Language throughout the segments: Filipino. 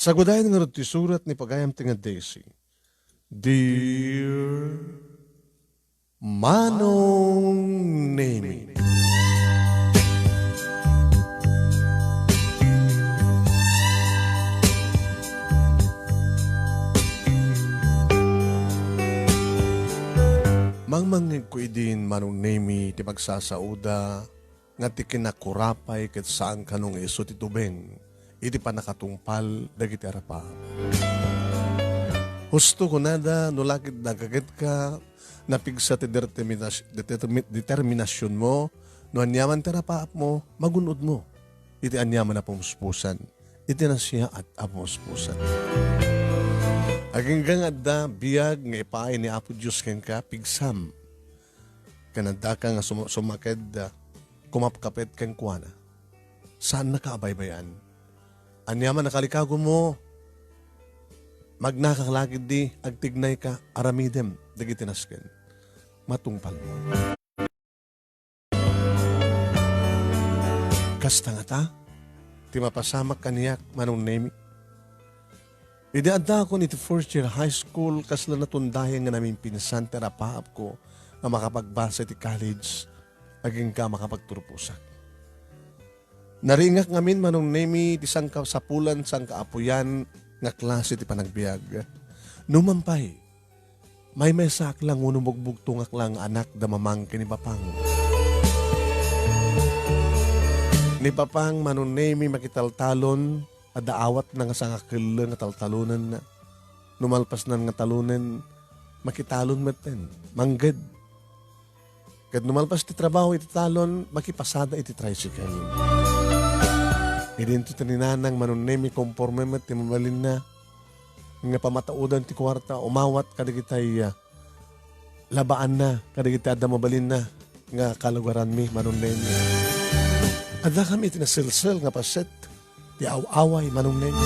Sagudayan nga ti surat ni pagayam tinga Daisy. Dear Manong Nemi. Mangmangig ko idin Manong Nemi ti pagsasauda nga ti kinakurapay ket saan kanong iso ti tubeng iti panakatungpal dagiti arapa. Husto ko nada no lakit nagaget ka napigsa ti determinasyon mo no anyaman ti arapaap mo magunod mo iti anyaman na pumuspusan iti na siya at apumuspusan. Aging adda biyag nga ipaay ni Apo Diyos ken ka pigsam kananda ka nga sumaked kumapkapet ken kuana. Saan nakaabaybayan? Anyaman nakalikago mo magnakakalagid di agtignay ka aramidem dagiti nasken matungpal mo. Kasta nga ta ti mapasamak kaniyak Manong Nemi. Idi adda ako niti first year high school kasla natundayan nga namin pinsan terapaap ko na makapagbasa ti college aging ka makapagturpusak. Naringak ngamin Manong Nemi ti sangka sapulan sangka apuyan nga klase ti panagbiag. Numampay, may sak lang unumogbugtungak lang anak da mamangkin ni Papang. Ni Papang Manong Nemi makitaltalon adaawat na nga sangakil nga taltalunan na. Numalpas na nga talunan makitalon maten, mangged. Kad numalpas ti trabaho iti talon, makipasada iti tricycle. Idinto taninanang Manong Nemi konforme met ti mabalin na nga pamataudan ti kwarta umawat kadagitay labaan na kadagitay adda mabalin na nga kalugaran mi Manong Nemi. Adda kami tinasilsel nga paset ti awaway Manong Nemi.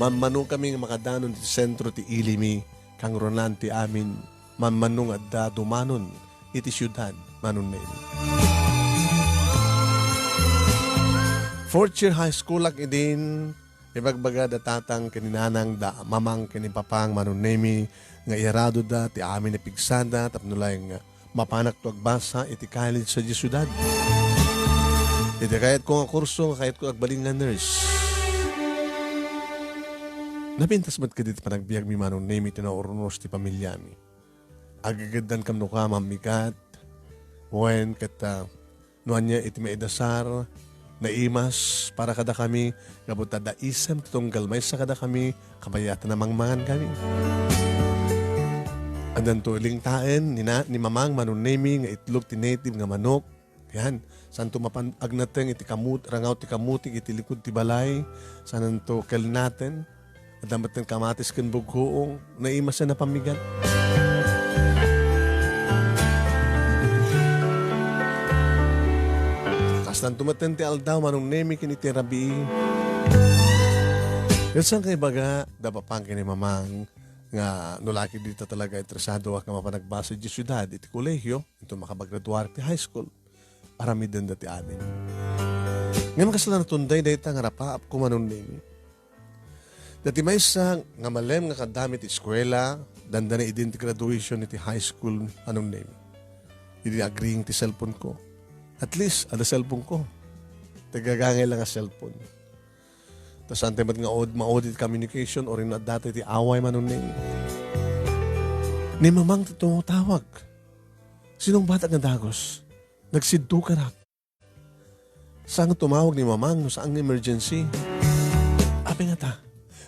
Mamanong kami nga makadanon ti sentro ti Ilimi kang ronan ti amin mamanong adda dumanon iti syudad Manong Nemi. Fourth year high school lang idin, ibagbaga da tatang kininanang da mamang kinipapang Manong Nemi, nga irado da ti amin na pigsada, tapnulay nga mapanak to agbasa iti college sa syudad. Iti kahit ko nga kurso, kahit ko agbaling nga nurse. Napintas mat ka dito panagbiag mi Manong Nemi, tinaurnos ti pamilya mi. Agagadan kam no ka mamikat, wen kata nuan niya iti maidasar, naimas para kada kami kabuta da isem titong galmay sa kada kami kabayatan na mangmangan kami. Andan to iling taen ni mamang Manong Nemi nga itlog ti native nga manok. Yan, saan to mapanag natin iti kamut, rangaw ti kamutik iti likod ti balay, saan to kel natin, adamat ng kamatis ken bughoong, naimas na pamigat. Kastan tumaten ti aldaw Manong Nemi kiniti rabi. Yan saan kay baga, dapapang kini mamang, nga nulaki dito talaga interesado ka mapanagbasa di syudad, iti kolehyo, ito makabagraduar ti high school, aramiden dati amin. Ngayon kasala natunday dahil nga rapaap ko Manong Nemi. Dati may isang nga malem nga kadamit eskwela, danda na idin ti graduation iti high school Manong Nemi. Hindi agreeing ti cellphone ko. At least, ada cellphone ko. Tagagangay lang ang cellphone. Tapos antemat nga ma-audit communication o rin na dati ti away Manong Nemi. Ni mamang tawag. Sinong bata nga dagos? Nagsidto ka na. Saan tumawag ni mamang no saang emergency? Api nga ta.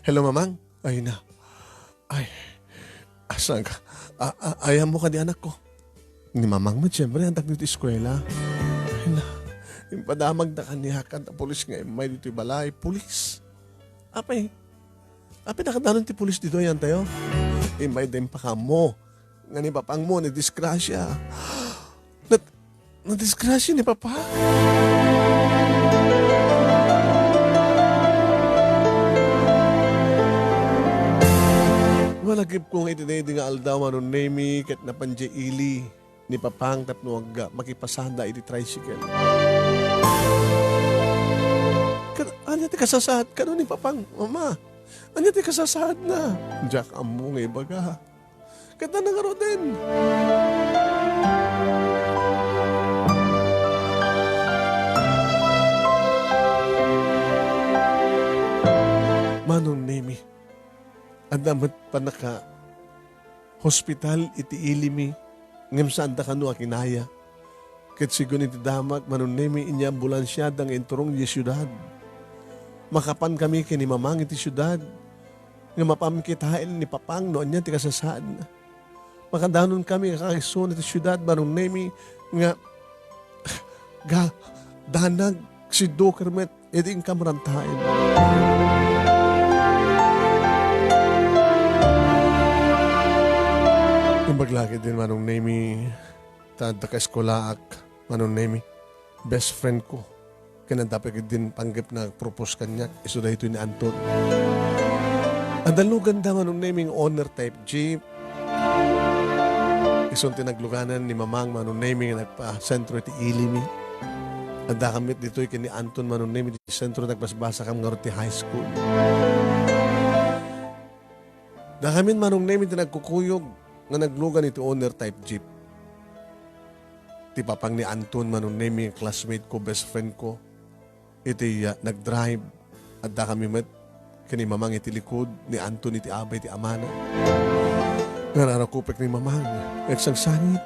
Hello mamang? Ay na. Ay, asan ka? Ayam mo ka di anak ko. Ni mamang mo, siyempre, ang dito eskwela. Ay na. Yung padamag na kanihakan na polis nga, may dito yung balay. Polis. Api nakadanon ti polis dito yan tayo. May din pa ka mo. Nga ni papang mo, nadisgrasya. Nadisgrasya ni papa. Malagip kong itinay nga aldaw Manong Nemi kat napanje ili ni papang tapno makipasada iti tricycle. Anya ti kasasad ka nun ni papang, mama. Anya ti kasasad na. Diyak amo nga ibaga. Kata na nga ro din. Manong Nemi, adamat pa naka hospital iti ilimi, ngem saan da kanu akinaya. Ket sigun iti damak, Manong Nemi, inya ambulansya dang inturong di syudad. Makapan kami kini mamang iti syudad, nga mapamkitain ni papang noon niya ti kasasaan. Makadanon kami kakaisun iti syudad, Manong Nemi, nga danag si Dokermet, iti inkamrantain. Yung baglaki din, Manong Nemi, tada ka eskolaak, Manong Nemi, best friend ko. Kaya dapat din panggap na propose kanya, iso na ito ni Anton. Ang dalugan da, Manong Nemi, owner type jeep. Isong tinagluganan ni Mamang, Manong Nemi, nagpa-sentro iti ilimi. Ang dakamit dito ni Anton, Manong Nemi, di sentro nagpasbasa kam nga ti high school. Dakamin, Manong Nemi, tinagkukuyog, nga naglugan ito owner type jeep. Ti papang ni Anton, Manong Nemi, classmate ko, best friend ko. Iti nag-drive at da kami met kani mamang iti likod ni Anton iti abay iti amana. Nga narakupik ni mamang, nagsang sangit.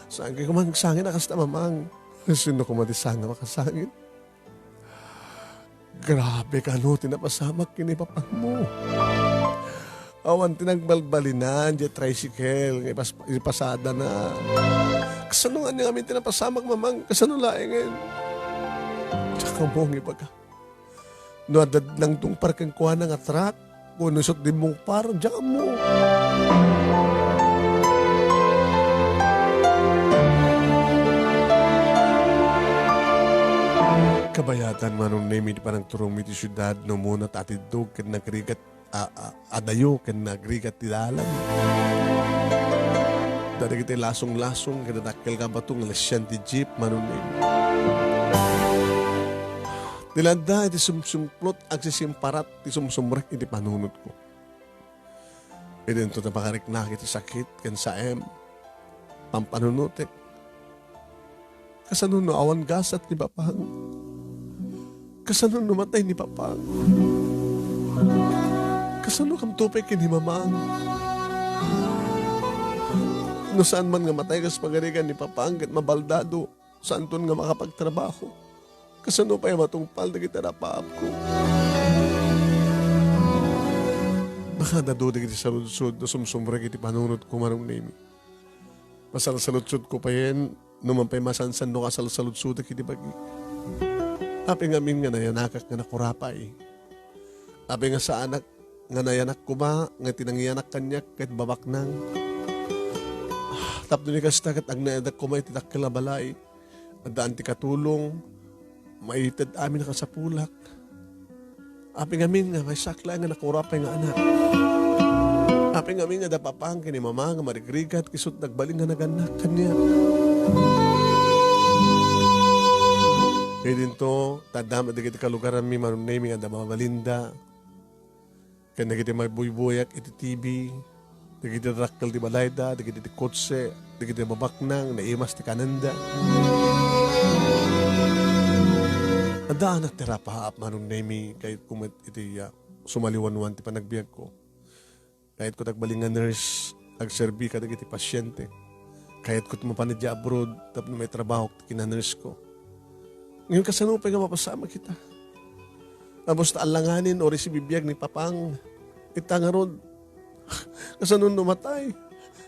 Saan kayo kumang sangit nakasta mamang? Sino kumatisanga makasangit? Grabe ka no, tinapasamak kini papang mo. Awan tinagbalbalinan, di tricycle, ipasada na. Kasano nga niya kami tinapasamak, mamang? Kasano laingin? Tsaka mo, ibaga. No, adad lang itong parkang kuha ng atrak, kung nusot din mong parang, tsaka mo. Kabayatan, Manong Nemi, di parang turong miti syudad, no muna tatidog, kan nagrigat, adayo, kan nagrigat tidalan. Dari kita lasong-lasong, kada nakil ka batong lasyan ti jeep, Manong Nemi. Dilanda, iti sumsumplot, agsisimparat, iti sumsumrek, iti panunod ko. Iti ito na pakariknak, iti sakit, kan saem, pampanunutek. Kasano no awan gasat ni Papang. Kasano numatay ni Papang. Kasano kam tupay kini Mamang. No saan man nga matay kas pagarigan ni Papang kat mabaldado, saan ton nga makapagtrabaho. Kasano pa yung matungpal na kita napaap ko. Baka nadudig iti saludsud na sumsumrek iti panunod ko, Manong Nemi. Masalasaludsud ko pa yan, naman pa'y masansan no kasalasaludsud iti bagi. Api nga min nga nayanakak nga nakurapay. Api nga sa anak nga nayanak ko ba, nga tinangyanak kanyak kahit babak nang. Tapno ni kastagat ang naadak ko may titakkilabalay. At daan ti katulong, maitid amin nakasapulak. Api nga min nga may sakla nga nakurapay nga anak. Api nga min nga dapapang kini mama nga marigrigat kisot nagbaling nga naganak kanya. Kaya din to, tadama di kita kalugaran mi Manong Nemi nga dama malinda. Kaya na kita may buy-buyak iti TV. Di kita rakal di balayda, di kita di kotse, di kita babaknang, naimas ti kananda. Adaan at terapaap, Manong Nemi, kahit kumit iti sumaliwan-wan ti panagbiag ko. Kahit ko tagbaling nga nurse, agserbi ka iti pasyente. Kahit ko tumapanidya abroad, tapos may trabaho kina-nurse ko. Ngayon kasanupay nga mapasama kita. Tapos alanganin o si bibiyag ni Papang, itangarod. Kasano numatay?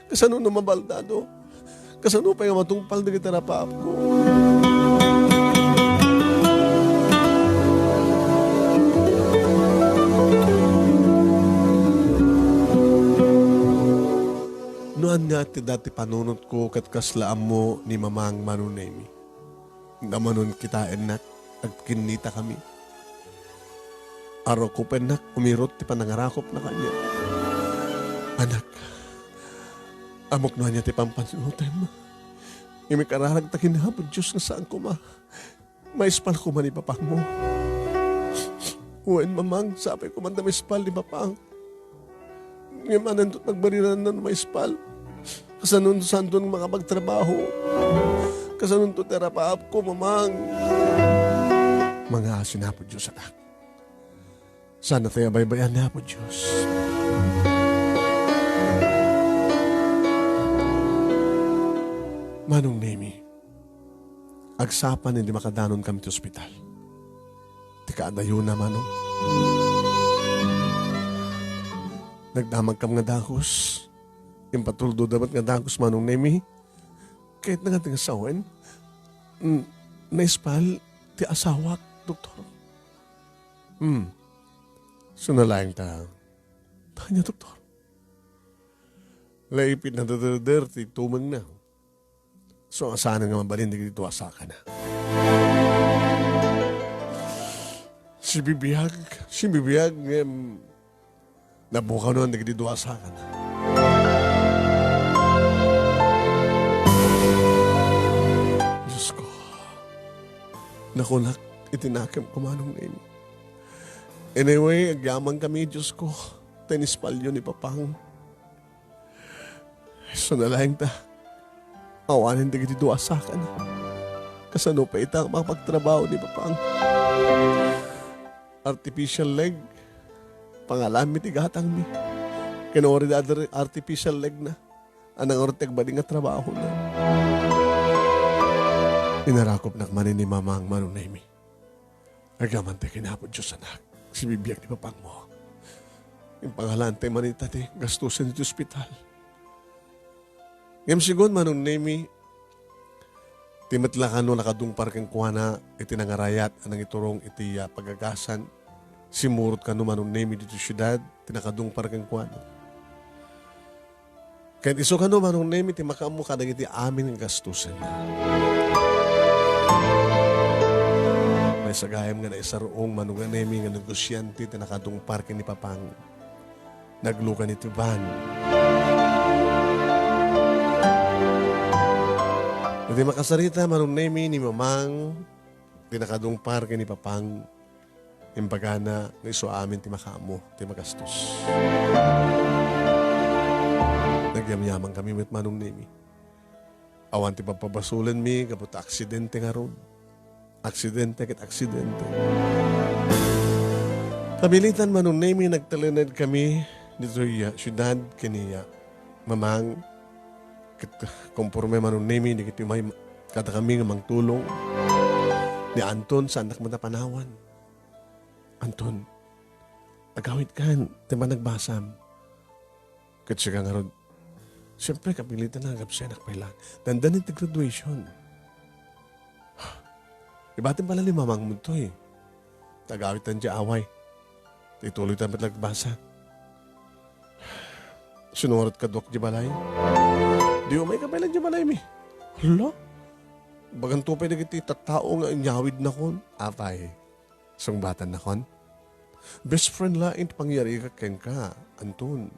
Kasano numabaldado? Kasano pa nga matungpal na kita rapaap ko? Noan nga ti dati panunot ko kat kaslaam mo ni Mamang Manong Nemi. Namanon kita enak, agkinita kami. Araw ko penak, umirot ti panangarakop na kanya. Anak, amok na niya ti pampanunutin mo. Imi kararag ta kinahapon Diyos nga saan ko ma. Maispal ko man ipapang mo. Huwag mamang, sabi ko man na may spal ni Papang. Ngayon manandot nagbariran na may spal. Kasanon sandon makapagtrabaho. Kasanon to terapaap ko, mamang. Mga asin na po Diyos anak. Sana tayo baybayan na po Diyos. Manong Nemi, agsapan hindi makadanon kami sa ospital. Tika adayo na manong. Nagdamag kam nga dahos. Yung patuldo dapat nga dahos manong Nemi. Kahit na nga tingasawan, naispal ti asawak, doktor. Sunalayang ta. Tanya, doktor. Laipit na dadader, ti tumang na. So, asahan nga mabalin, di dito asaka na. Si Bibiyag, nabukaw noon, di dito asaka na. Diyos ko, nakunak, itinakim ko manong name. Anyway, agyaman kami, Diyos ko, tenispalyo ni Papang. So, nalayang ta. Awanin di dito asakan. Kasano pa itang makapagtrabaho ni Papang. Artificial leg. Pangalan mi tigatang mi. Kinori da artificial leg na. Anang orteg ba nga trabaho na. Inarakop nakmanin ni Mamang manunay mi. Agaman te kinapod Diyos anak. Si bibiyag ni Papang mo. Yung pangalan te manita te gastusin dito ospital. Ngam sigon manong Nemi, timatlakan no nakadungpar kang kuwana itinangarayat anang iturong iti pagagasan. Simurot ka no manong Nemi dito syudad, tinakadungpar kang kuwana. Kahit iso ka no manong Nemi, timakamu ka iti amin ang gastusin na. May sagayam nga na isaroong manong Nemi nga negosyante tinakadungpar kang ni Papang. Naglukan iti van. Hindi makasarita manong Nemi ni Mamang tinakadungpar kay ni Papang impagana na iso amin ti makamo ti magastos. Nagyamyaman kami mit manong Nemi. Awan ti papabasulan mi kapot aksidente nga ron. Aksidente ket aksidente. Kabilitan manong Nemi nagtalinad kami dito iya syudad kaniya Mamang konforme manong Nemi, di kiti may kada kami nga mangtulong. Ni Anton, sa anak mo na panawan. Anton, agawit kan, di ba nagbasam? Kat siya nga ron, siyempre kapilitan na agap siya nakpailan. Dandan iti graduation. Ibatin pala ni Mamang mo to eh. Tagawitan siya away. Ituloy tayo nagbasa. Sunurot ka dok di balay. Di umay ka pala di balay mi. Hala? Bagang tupay na kiti tattao nga inyawid na kon. Apay. Sungbatan na kon. Best friend lain pangyari ka ken ka. Anton.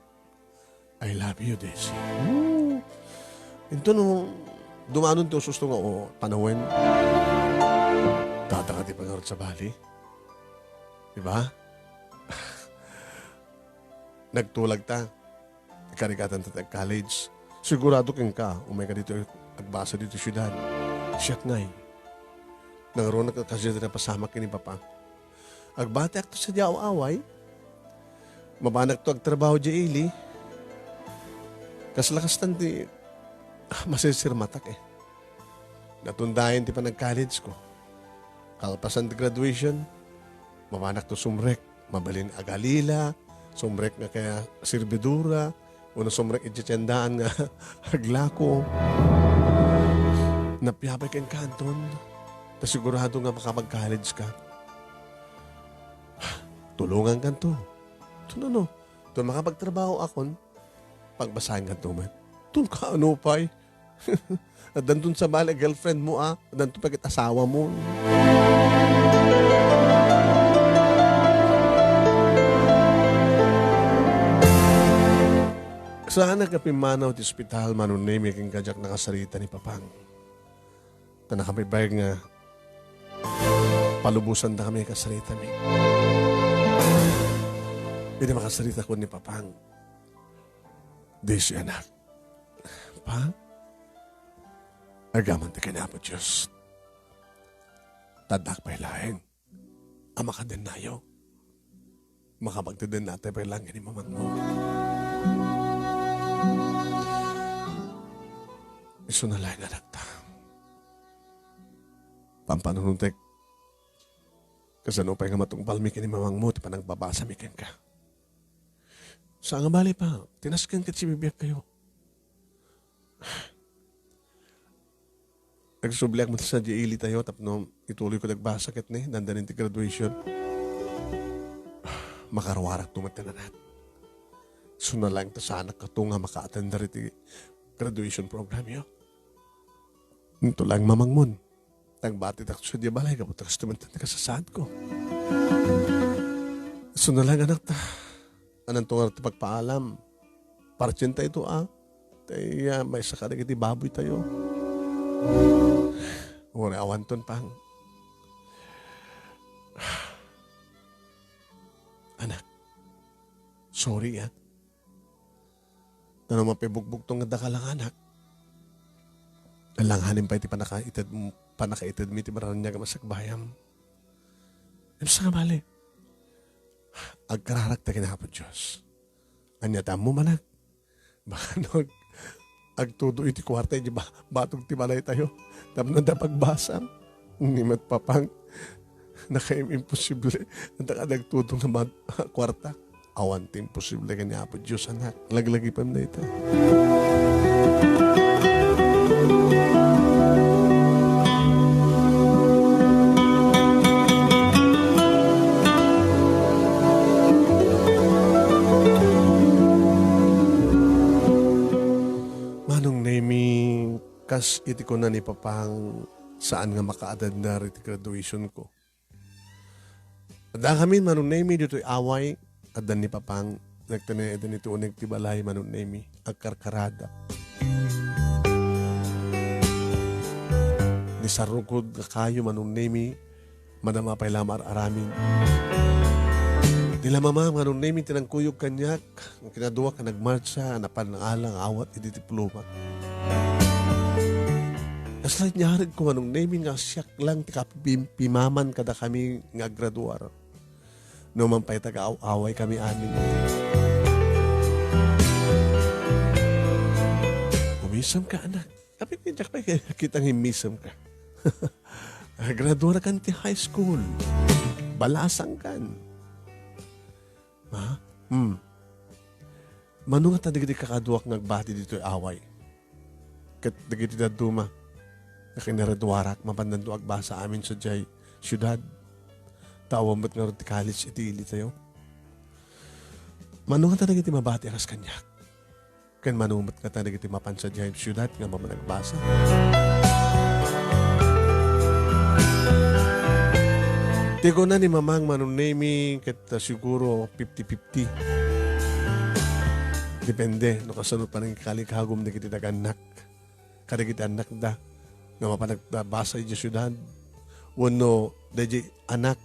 I love you, Desi. Ito no, dumanon to susto nga o panawin. Tata ka di pangarot sa bali. Diba? Nagtulag ta. Karikatan ta college. Sigurado kang ka, umay ka dito, agbasa dito syudad. Siyak ngay. Nangaroon na kasi na pasamak ni Papa. Agbate akto sa diyaw away. Mabanak to agtrabaho di ili. Kasalakas tanti, masisir matak eh. Natundayan ti pa nag-college ko. Kalpasan di graduation, mabanak to sumrek. Mabalin agalila, sumrek nga kaya sirbidura, una sumrek itchendaan nga aglako. Napiyapay kang kanton, ta sigurado nga makapag-college ka. Tulungan ka to. Ito no. Ito makapagtrabaho akon, pagbasahin ka to man. Ito ka ano pa'y. At dantun sa bala, girlfriend mo at dantun pagkat asawa mo. Saan nagkapimanaw ti ospital manunemi king kajak nakasarita ni Papang. Na nakapibay nga palubusan na kami kasarita mi. Pwede makasalita ko ni Papang. Desi anak. Pa? Agaman ti kanya po Diyos. Tadak pa'y laeng. Ama ka din nayo. Makapagtudin natin pa'y lang ni mamang mo. Iso na laeng anak ta. Pampanununtek. Kasano pa'y nga matungpal mi ni mamang mo ti panang babasa mi ka. Sa nga bali pa, tinaskan kat si bibiyag kayo. Nagsubliak mo sa J.E.L.I. tayo, tapno ituloy ko nagbasa kat ni, dandanin ti graduation. Makarwarak tumatinanan. So na lang ta sa anak ka to nga maka-attend iti graduation program yo. Ito lang mamang mon. Tagbati tak sa di balay ka po, takas tumantan ka sa saan ko. So na lang anak ta. Anong tungar iti pagpaalam? Partsinta ito Tay may sakadag iti baboy tayo. Uri awanton pang. Anak, sorry Tanong mapibugbog tong nga lang anak. Alanghanin pa iti panakaitad mi iti maranya ka masagbayam. Sa nga bali. Agkararak ta kinahapon Diyos. Anya mo manak. Baka agtudo iti kwarta iti batog ti balay tayo. Tapno da pagbasa. Nimat Papang. Naka-imposible. Nagtudo nga kwarta. Awan ti imposible kinahapon Diyos anak. Laglagi pa na ito. Kas iti ko na ni Papang saan nga makaadad na iti graduation ko. Ada kami manunemi dito'y away adan ni Papang nagtanay adan ito unag tibalay manunemi agkarkarada. Ni sarukod kayo manunemi madama pa'y lamar aramin. Nila mama manunemi tinangkuyog kanyak ang kinaduwa ka nagmarcha napan ng alang awat iti diploma. Kaslit niya harid ko anong naming nga siyak lang pimaman kada kami nga graduar. Naman pa'y taga-away kami amin. Umisam ka anak. Kapit niya pa kitang himisam ka. Graduar kan ti high school. Balasang kan. Ha? Mano nga tadigdi kakaduak nagbati dito'y away. Kat digiti da duma. Kinaraduarak, mapandando agbasa amin sa jay syudad. Tawang ba't nga rin college iti tayo. Mano nga talaga iti mabati akas kanyak. Kan mano ba't nga talaga iti mapan sa jay syudad nga mamanagbasa. Tigo na ni mamang manunemi kat siguro 50-50. Depende, no kasunod pa rin kalikagom na kiti nag-anak. Kada kiti anak da. Nga mapanagbasa iti syudad. Wano, dahi anak.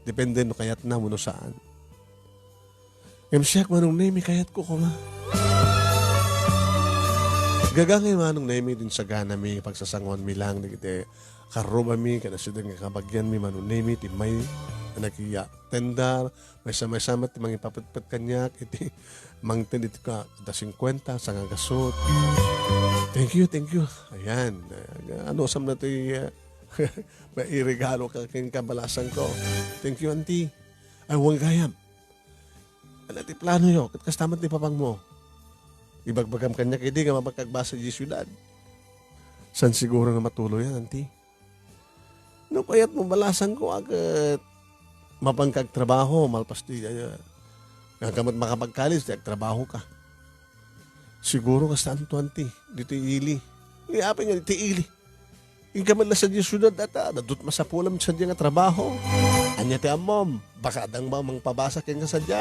Depende no kayat na mo no saan. Siyak manong nemi kayat ko ma. Gagangay manong nemi din sa gana mi pagsasangon mi lang. Nagite karuba mi kada syudad nga kabagyan mi manong nemi ti may nakiya tendar. May sama-sama ti mga ipapatpat kanyak. Iti mangten iti ka da 50 sa nga gasot. Thank you. Ayan. Ano sam na ito may irigalo ka kin kabalasan ko. Thank you, auntie. Ay, huwag gayam. Alati plano yo. Kastamat ni Papang mo. Ibagbagam kanya hindi nga mapagkagbasa di syudad. San siguro na matuloy yan, auntie? No, kaya't mo balasan ko agad mapangkagtrabaho. Malpas di kamat makapagkalis, di agtrabaho ka. Siguro kastaan to, auntie. Dito ili. Iapin nga dito ili. Ikaman na sa di syudad ata. Nadut masapulam sa di nga trabaho. Anya ti amom. Baka adang ba mang pabasa kaya nga sa di.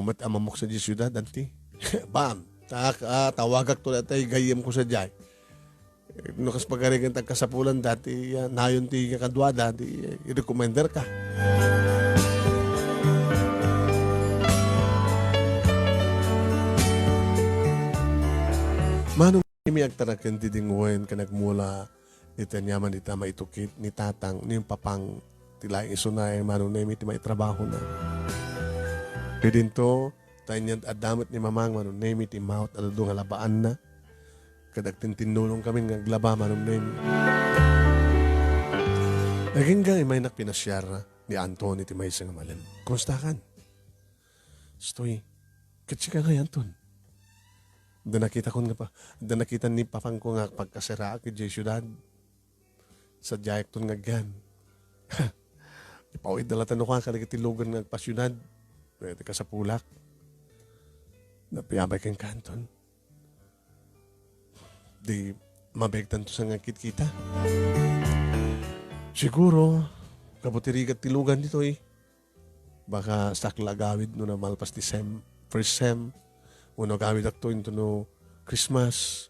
Mat amamok sa di syudad, auntie. Bam. Tawagak to natay gayem ko sa di. No kas pagarigan tagkasapulan dati nayon ti kadwada di i-recommender ka. Manong imi agtaraken ti dingwen ka nagmula iti nyaman ita maitukit ni tatang ni papang tila isunay manong nemi ti maitrabaho na. Didinto tayo niyan adamat ni mamang manong nemi ti maut adado nga labaan na. Kadag tintinulong kami ngaglaba manong nemi. Naging gang imay nakpinasyar ni Anton iti may nga malam. Kumusta kan? Stoy, katsika nga Anton. Da nakita ko nga pa, da nakita ni papang ko nga pagkasira ki Jay Ciudad. Sa jayek ton nga gan. Ipawid na latan ko ka nagitilugan nga pasyunad. Pwede ka sa pulak. Napiyabay kang kanton. Di mabegtan to sa ngakit kita. Siguro, kabutirigat tilugan dito eh. Baka sakla gawid no na malpas di first sem. Uno gawid akto into no Christmas.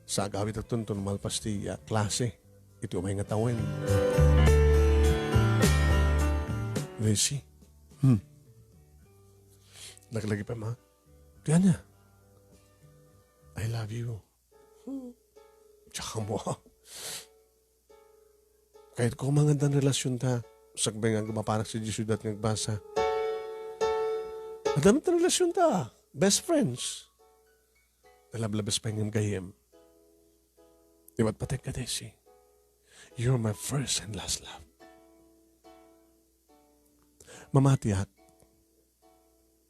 Sa gawid akto into no malpas di klase. Ito may nga tawin. Lacey. Naglagi pa ma. Kaya niya. I love you. Tsaka mo. Kahit kung mga relasyon ta, sagbay nga gumapanak si Jisudat ng basa. Madami ta relasyon ta. Best friends. Nalablabas pa yung gayem. Iba't patek ka, Desi. You're my first and last love. Mamatiyak.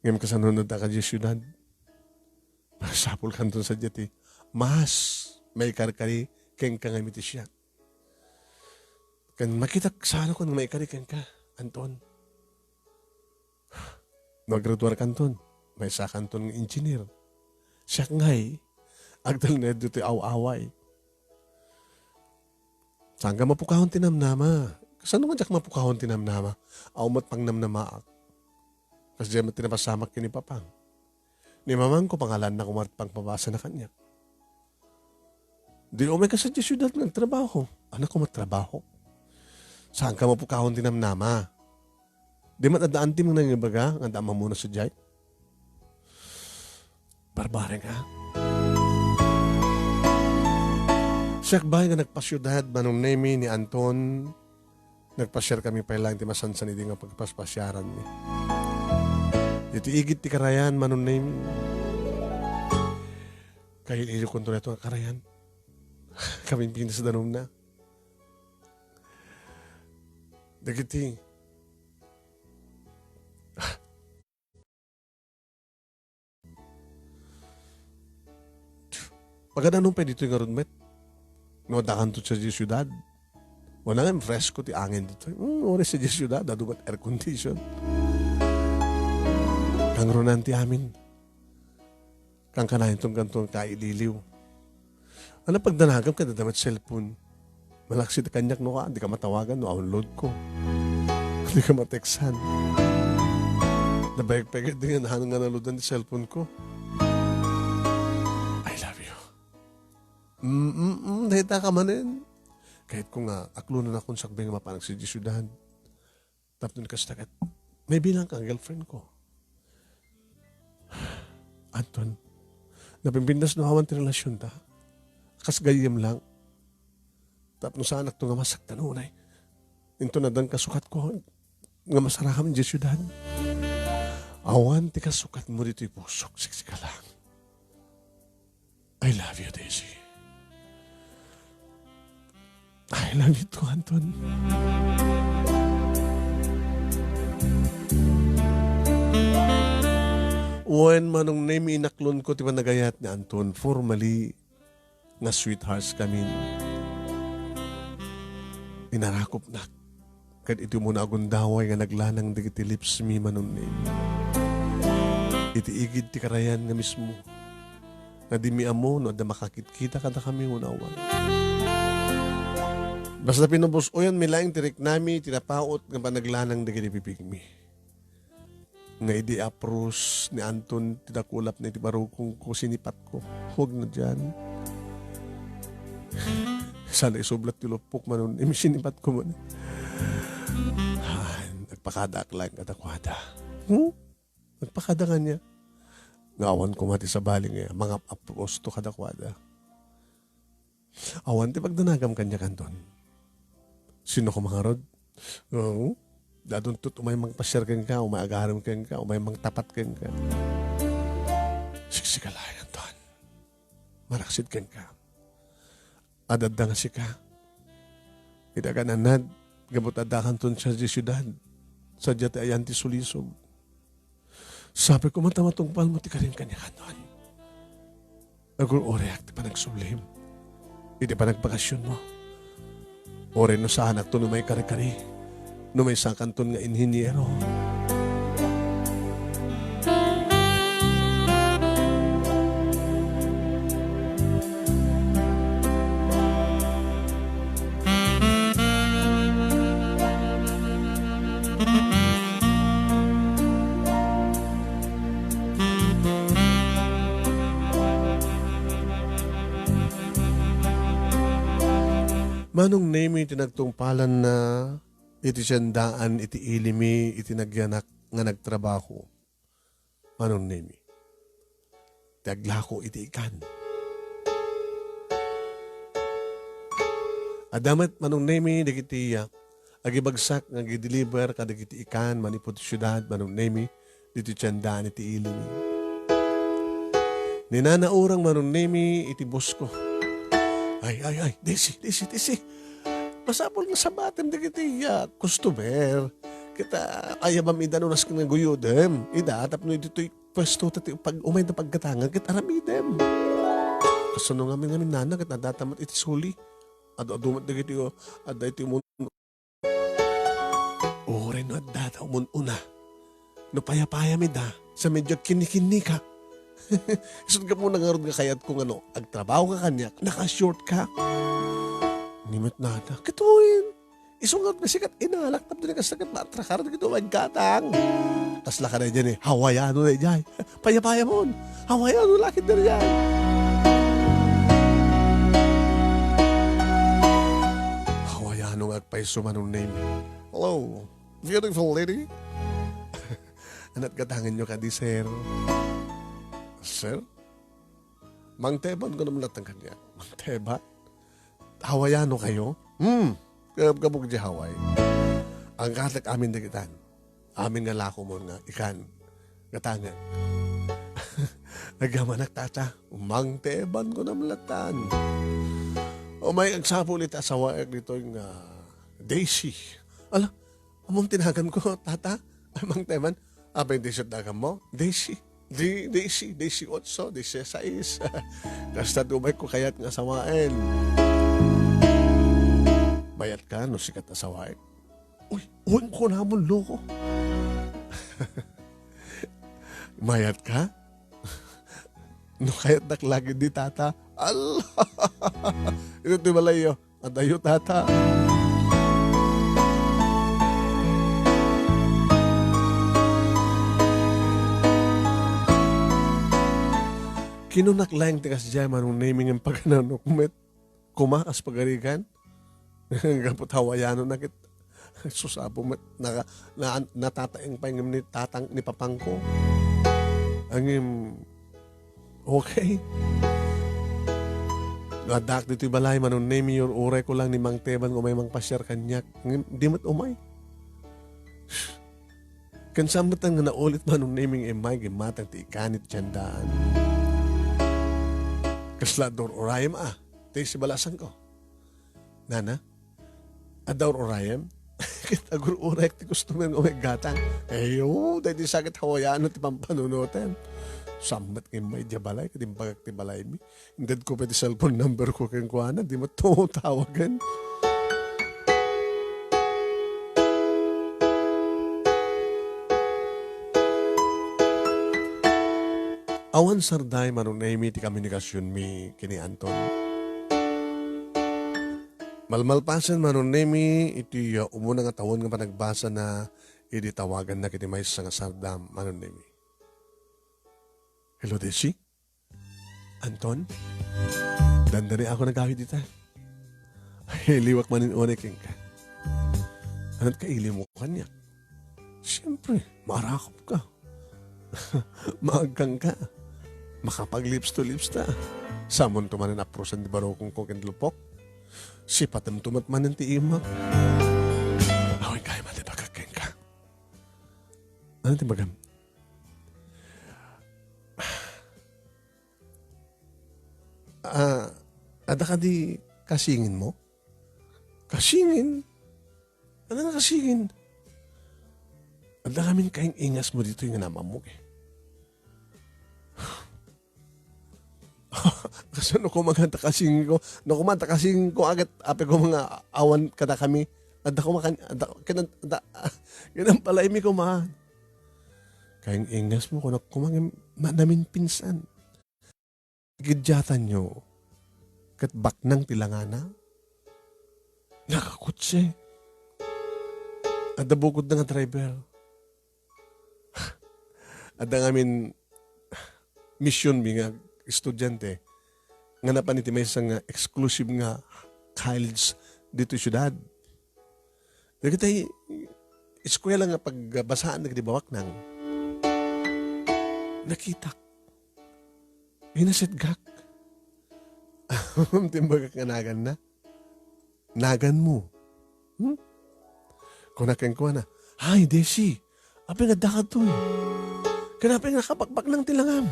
Ngayon ka sa nunod na ka Jisudat. Masapul ka sa jati. Mas may karkari keng kangamiti siya. Kan makita sana ko may kari keng ka, Anton. Nag-graduar ka, Anton. May sa kanton ng engineer. Siya ngay, agdal na dito aw-away. Saan ka mapukahon tinamnama? Saan naman jak mapukahon tinamnama? Awmat pang namnamaak. Kasi diyan tinapasamak kini papang. Ni mamang ko pangalan na kumart pang pabasa na kanya. Di umay ka sa siyudad ng trabaho. Anak ko matrabaho. Saan ka mapukahon tinamnama? Di matadaan ti mong nangibaga, ang dama muna sa jay. Barbare ka. Siyak ba nga nagpasyudad manong nemi ni Anton? Nagpasyar kami pa lang ti masansan iti nga pagpaspasyaran niya. Iti igit ti karayan manong nemi. Kaya ilo konto na ito ang karayan. Kaming pinas danom na. Dagiti. Pagkada nung pwede ito yung arunmet. No, dakan to sa siyudad. Wala nga, fresco ti angin dito. Oras sa siyudad, dadumat air condition. Kang runan ti amin. Kang kanahin tong kantong kaililiw. Ano pagdanagam ka dadamat cellphone? Malaksi na kanyak no ka, di ka matawagan, no download ko. Di ka mateksan. Nabayag-pagad din nga nahanang nga naludan di cellphone ko. I love you. Dahita ka manin. Kahit ko nga, aklo na akong sakbay nga mapanag si Jisudan. Tapos ka stagat, may bilang kang girlfriend ko. Anton, napimpindas no hawan ti relasyon ta. Kas gayem lang. Tapos sa anak to nga masaktan unay. Into na dan kasukat ko. Nga masaraham di siyudad. Awan ti kasukat mo dito'y pusok. Siksika lang. I love you, Daisy. I love you too, Anton. When manong name inaklon ko ti panagayat ni Anton, formally nga sweethearts kami. Inarakop na. Kad iti muna agundaway nga naglanang digiti lips mi manong name. Iti igid ti karayan nga mismo. Nga di mi amo no da makakit-kita kada kami unawan. Basta pinubos o yan milaing tirik nami tinapaot nga panaglanang digiti pipigmi. Nga idi-approach ni Anton tidakulap na iti barukong ko sinipat ko. Huwag na dyan. Sana isublat tilupok manon. Imisinipat ko man. Nagpakadak lang kadakwada. Nagpakada nga niya. Ngawan ko mati sa baling niya. Mga aposto kadakwada. Awan ti pagdanagam kanya kanton. Sino ko mga rod? Oo. Dadun tut umay mang pasyar ken ka, umay agaram ken ka, umay mang tapat ken ka. Siksikalayan ton. Maraksid ken ka. Adadda nga si ka. Idagananad, gabot adakan ton siya di syudad. Sadya ti ayan ti sulisog. Sabi ko matamatungpal mo ti karin kanya kanon. Agur-oreak ti panagsublim. Iti panagpakasyon mo. Ore no sa anak to no may kari-kari. No may sakanton nga inhinyero. Manong name iti nagtungpalan na iti siyandaan, iti ilimi, iti nagyanak nga nagtrabaho. Manong name? Iti aglako, iti ikan. Adamat manong name, dagiti agibagsak, nga gideliver, kadagiti ikan, manipot syudad, manong name, iti siyandaan, iti ilimi. Ninanaurang manong name, iti bosko. Ay, Desi. Masapol nga sa batem da kiti customer. Kita ayabam ida no nas nga guyodem. Ida tapno dito'y pwesto tati pag umay na pagkatangan kita aramidem. Kasano nga min nana kat nadatamat iti suli. Adumat da kiti o adda iti mun. Ore no adda mun una. No paya-paya mi da sa medyo kinikini ka. Isod ka muna nga ron nga kayat kung agtrabaho ka kanya, naka-short ka. Nimit na na, kituin. Isungat na sikat, inalak tap doon ka sakat, matrakar na kito, magkatang. Tas laka na dyan hawayano na dyan. Paya-paya mo, hawayano lakit na dyan. Hawayano nga agpaiso manong name. Hello, beautiful lady. Anat katangin nyo ka di, sir. Sir? Mang Teban ko naman latang kanya. Mang Teban? Hawaiano kayo? Kabog di Hawaii. Ang katak amin na kitan. Amin nga lako mo nga ikan. Katangan. Nagamanak tata. Mang Teban ko naman latan. O may agsapo ulit asawa dito yung Daisy. Ala, among tinagan ko, tata. Mang Teban. Abay Daisy at dagan mo? Daisy. Daisy 8, Daisy 6. Kasta dumay ko kayat nga sawain. Bayat ka, no sikat na sawain. Uy ko namon loko. Mayat ka? No kayat naklagi di tata. Allah! Ito timalayo. Adayo tata. Kinunaklang tikas dyan manong naming ang pagkanano kumakas pagarigan. Gapot hawayano na kit. Susapo natataing pa yung ni papangko. Angim okay. Nadak dito'y balay manong naming yung uray ko lang ni Mang Teban umay mang pasyar kanyak. Di mat umay. Kansamatan nga naulit manong naming imay gimatang ti ikanit tiyandaan. Kaslador orayam tayo si balasan ko. Nana, ador orayam? Kitagur orayam ti customer ng gatang. Ayo, dahil di sakit hawayano ti pampanunutan. Sambat kayo may diabalay, katimbagak ti balay mi. Hindi ko pwede cellphone number ko kayong kuwana, di mo tawagan. Awan sarday manong naimi ti komunikasyon mi kini Anton. Malmalpasan manong naimi iti umuna nga tawon nga panagbasa na iti tawagan na kiti may nga sardam manong naimi. Hello, Desi? Anton? Dandari ako nagawid dita. Liwak manin king ka. Anat kaili mo kanya. Siyempre, marakop ka. Maagkang ka. Makapag-lips to lips ta. Samon tumanan aprosan di baro kong lupok. Sipatam tumat manan ti imak. Awin kaya matibagakeng ka. Ano ti bagam? Ada ka di kasingin mo? Kasingin? Ano na kasingin? Ada kamin kaing ingas mo dito yung naman mo eh. Kasi no kumaganta kasing ko, no kumanta kasing ko agad ape ko mga awan kada kami. Ada ko makan, kinang palay mi ko ma. Kaing ingas mo ko na kumangin namin pinsan. Gidyatan nyo, kat baknang tilangana, nakakutse. Ada bukod na nga driver. Ada ngamin mission mi nga estudyante nga napaniti may isang exclusive nga college dito syudad. Dito tayo, eskwela nga pagbasaan na bawak nang nakita. Hinasit-gak. Timbagak nga nagan na. Nagan mo. Kunakin ko na. Ay, Desi. Api nga dakad to eh. Kanapin nga kapakpak ng tilangam.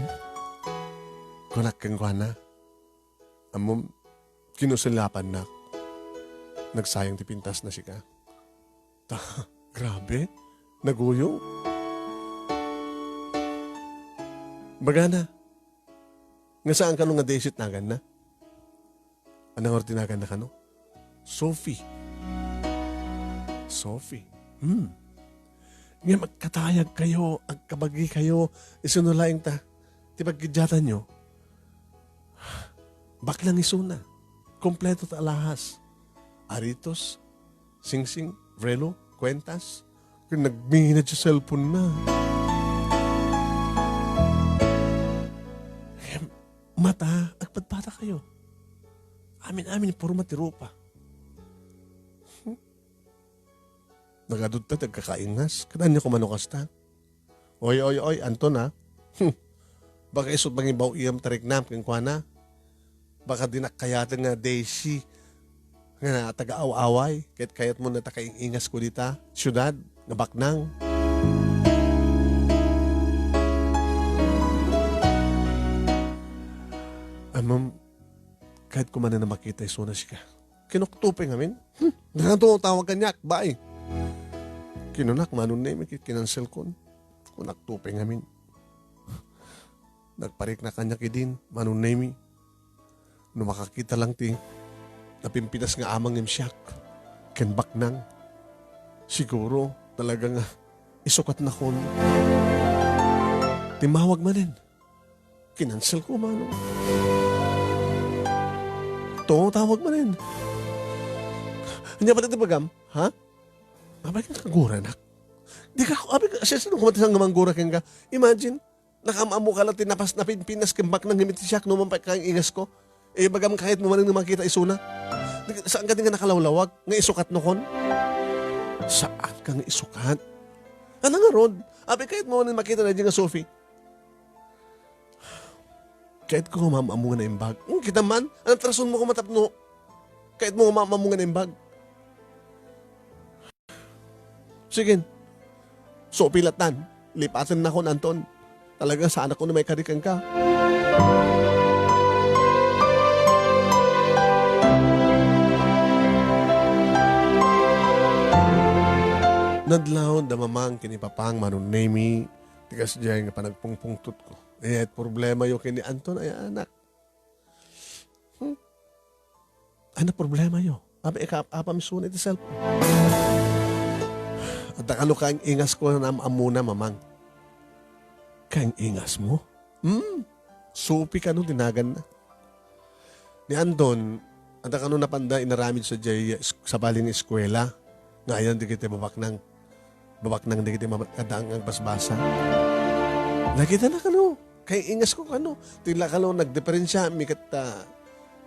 Kunakin ko na. Amom, kinusilapan na. Nagsayang tipintas na siya. Grabe. Naguyong. Bagana. Nga saan ka nung nga desit nagan na? Anong orti nagan na ka no? Sophie. Sophie. Nga magkatayag kayo, agkabagi kayo, isunulaing ta. Tipagkidyatan nyo. Baklang isuna. Kompleto ta alahas. Aritos, singsing, vrelo, kwentas. Kung nagminginad sa cellphone na. Mata, agpadpata kayo. Amin, puro matirupa. Nagadod ta, nagkakaingas. Kanan niyo kumanukas ta. Oy, Anton ha. Baka isot bang ibaw iyam tarik na, kaya baka dinakayatan nga Daisy. Nga na taga-aw-away. Kayat mo na takaingas ko dita. Syudad, nga baknang. Ma'am, kahit kumanan na makita iso na siya. Kinuktupin amin. Nato tawag kanyak, bye. Kinunak, manon na yung kinansel ko. Kunaktupin amin. Nagparik na kanyak idin, manon na yung no makakita lang ti napimpinas nga amang yung siyak. Kenbak nang. Siguro, talagang isukat na kon. Timawag manin. Kinansel ko mano. Tawag mo rin. Hindi pa natin bagam, ha? Abay ka kagura, nak. Di ka, abay ka, siya sino kumatisang ngamanggura kang ka. Imagine, nakamamu ka lang tinapas na pinpinas kembak ng himit siyak no mampay kang ingas ko. Eh, bagam kahit mo man makita isuna. Saan ka din nga nakalawlawag? Nga isukat no kon? Saan ka nga isukat? Ano nga rod? Abay kahit mo man makita na dyan nga Sophie. Kahit ko mamamungan na yung bag. Kita man, anong trason mo kumatapno? Kahit mo mamamungan na yung bag. Sige. So, pilatan. Lipatan na ko, Anton. Talaga sa anak ko na may karikan ka. Nadlaw, damamang kinipapang manunemi. Tigas dyan nga panagpungpungtut ko. Eh, problema yung kini Anton ay anak. Ano problema yun? Abi, apam sunod iti cellphone. At ano kang ingas ko na amuna, mamang. Kang ingas mo? Supi ka nung tinagan na. Ni Anton, at ano napanda inaramid sa jay sa baling eskwela. Ngayon, di kita babak nang di kita makadaang ang basbasa. Nakita na ka no? Kaya ingas ko kano, tila ka nagdiferensya, mikat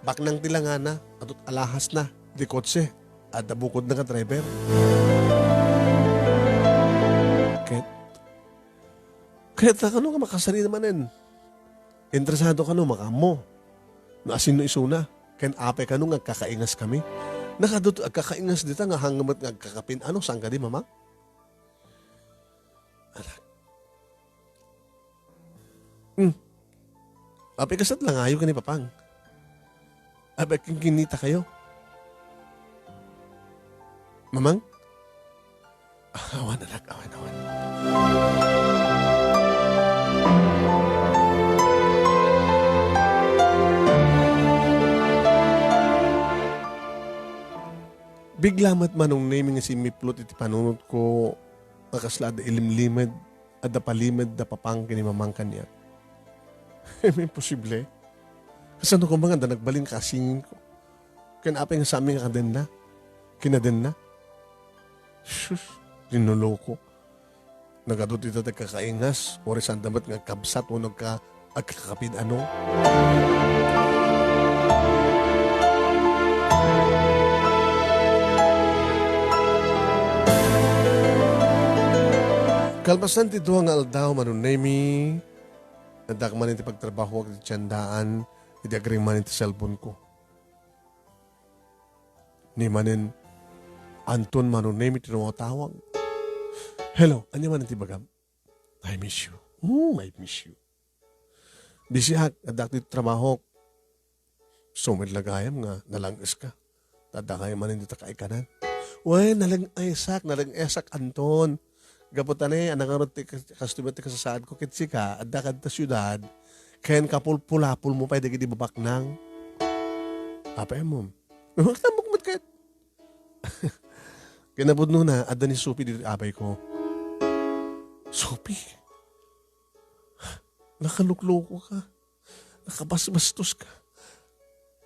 baknang tilangana, at alahas na, di kotse at bukod na ka driver. Kahit na kano ka makasari namanin. Interesado ka no makamo. No asin no isuna. Ken ape ka no kakaingas kami. Nakadot kakaingas dita nga hangamat nga kakapin. Ano saan ka di mama? Anak. Ape kasat lang ayo ka ni papang. Ape kinita kayo. Mamang? Awan anak, awan. Biglamat manong naming nga si Miplot iti panunod ko nakasla da ilimlimad at da palimad da papangkin ni mamang kanya. May posible. Kasano ko mga da nagbaling kasingin ko. Kanapay nga sa amin nga kaden na. Kinaden na. Sus, dinuloko. Nagadot ito da kakaingas. Ori saan damat nga kabsat o agkakapid ano. Kalpasan ti duha nga aldaw manunemi, nadakman iti pagtrabaho ak iti tiyandaan, iti agring man iti cellphone ko. Ni manin, Anton manunemi ti tawag. Hello, anya man iti bagam? I miss you. I miss you. Busy hak, adak ti trabaho. Sumid lagayam nga, nalangas ka. Tadakay man iti takaikanan. Uy, nalang esak Anton. Gaputan anang arot ti kastubat ti kasasaad ko kitsi ka, adda kad ta syudad, kayan kapulpulapul mo pa di babaknang. Apa mo? Huwag na mukmat kahit. Kinabudno na, adda ni Sophie dito abay ko. Sophie? Nakalukloko ka. Nakabasbastos ka.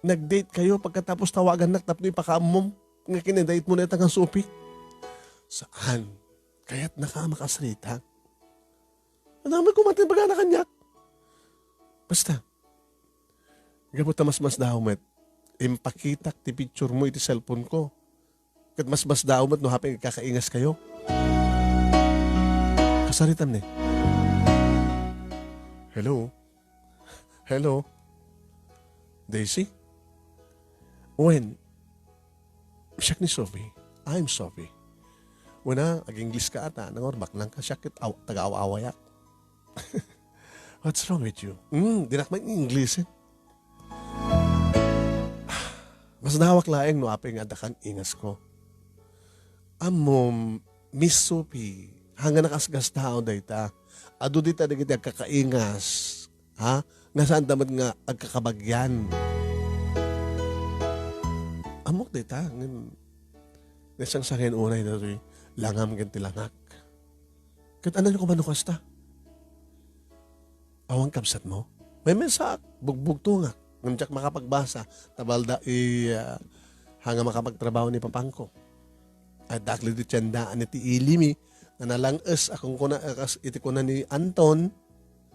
Nag-date kayo pagkatapos tawagan naktap ni pakamom nga kinadate mo na itang Sophie. Saan? Kaya't nakamakasalita. Anamay kumatin baga na kanyak. Basta. Gabot na mas daw met. Impakitak ti picture mo iti cellphone ko. Kat mas daw met no haping kakaingas kayo. Kasalitan ni. Hello? Hello? Daisy? When? Siyak ni Sophie. I'm Sophie. Una, ag-English ka ata. Nangorbak lang ka. Siya taga-awayak. What's wrong with you? Dinak man English eh. Mas nawak laeng no apeng adakan ingas ko. Amom, Miss Sophie, hanga nakasgas tao dayta. Ado dita na kita kakaingas. Ha? Nga saan damat nga agkakabagyan. Amok dayta. Nasang sangin unay na rin. Langam ganti langak. Kat ano nyo kumanukas ta? Awang kapsat mo? May mensak, bugbog tungak. Ngamtsak makapagbasa, tabalda hanga makapagtrabaho ni papangko. At dakli di tiyandaan iti ilimi, na nalangas akong iti kuna ni Anton,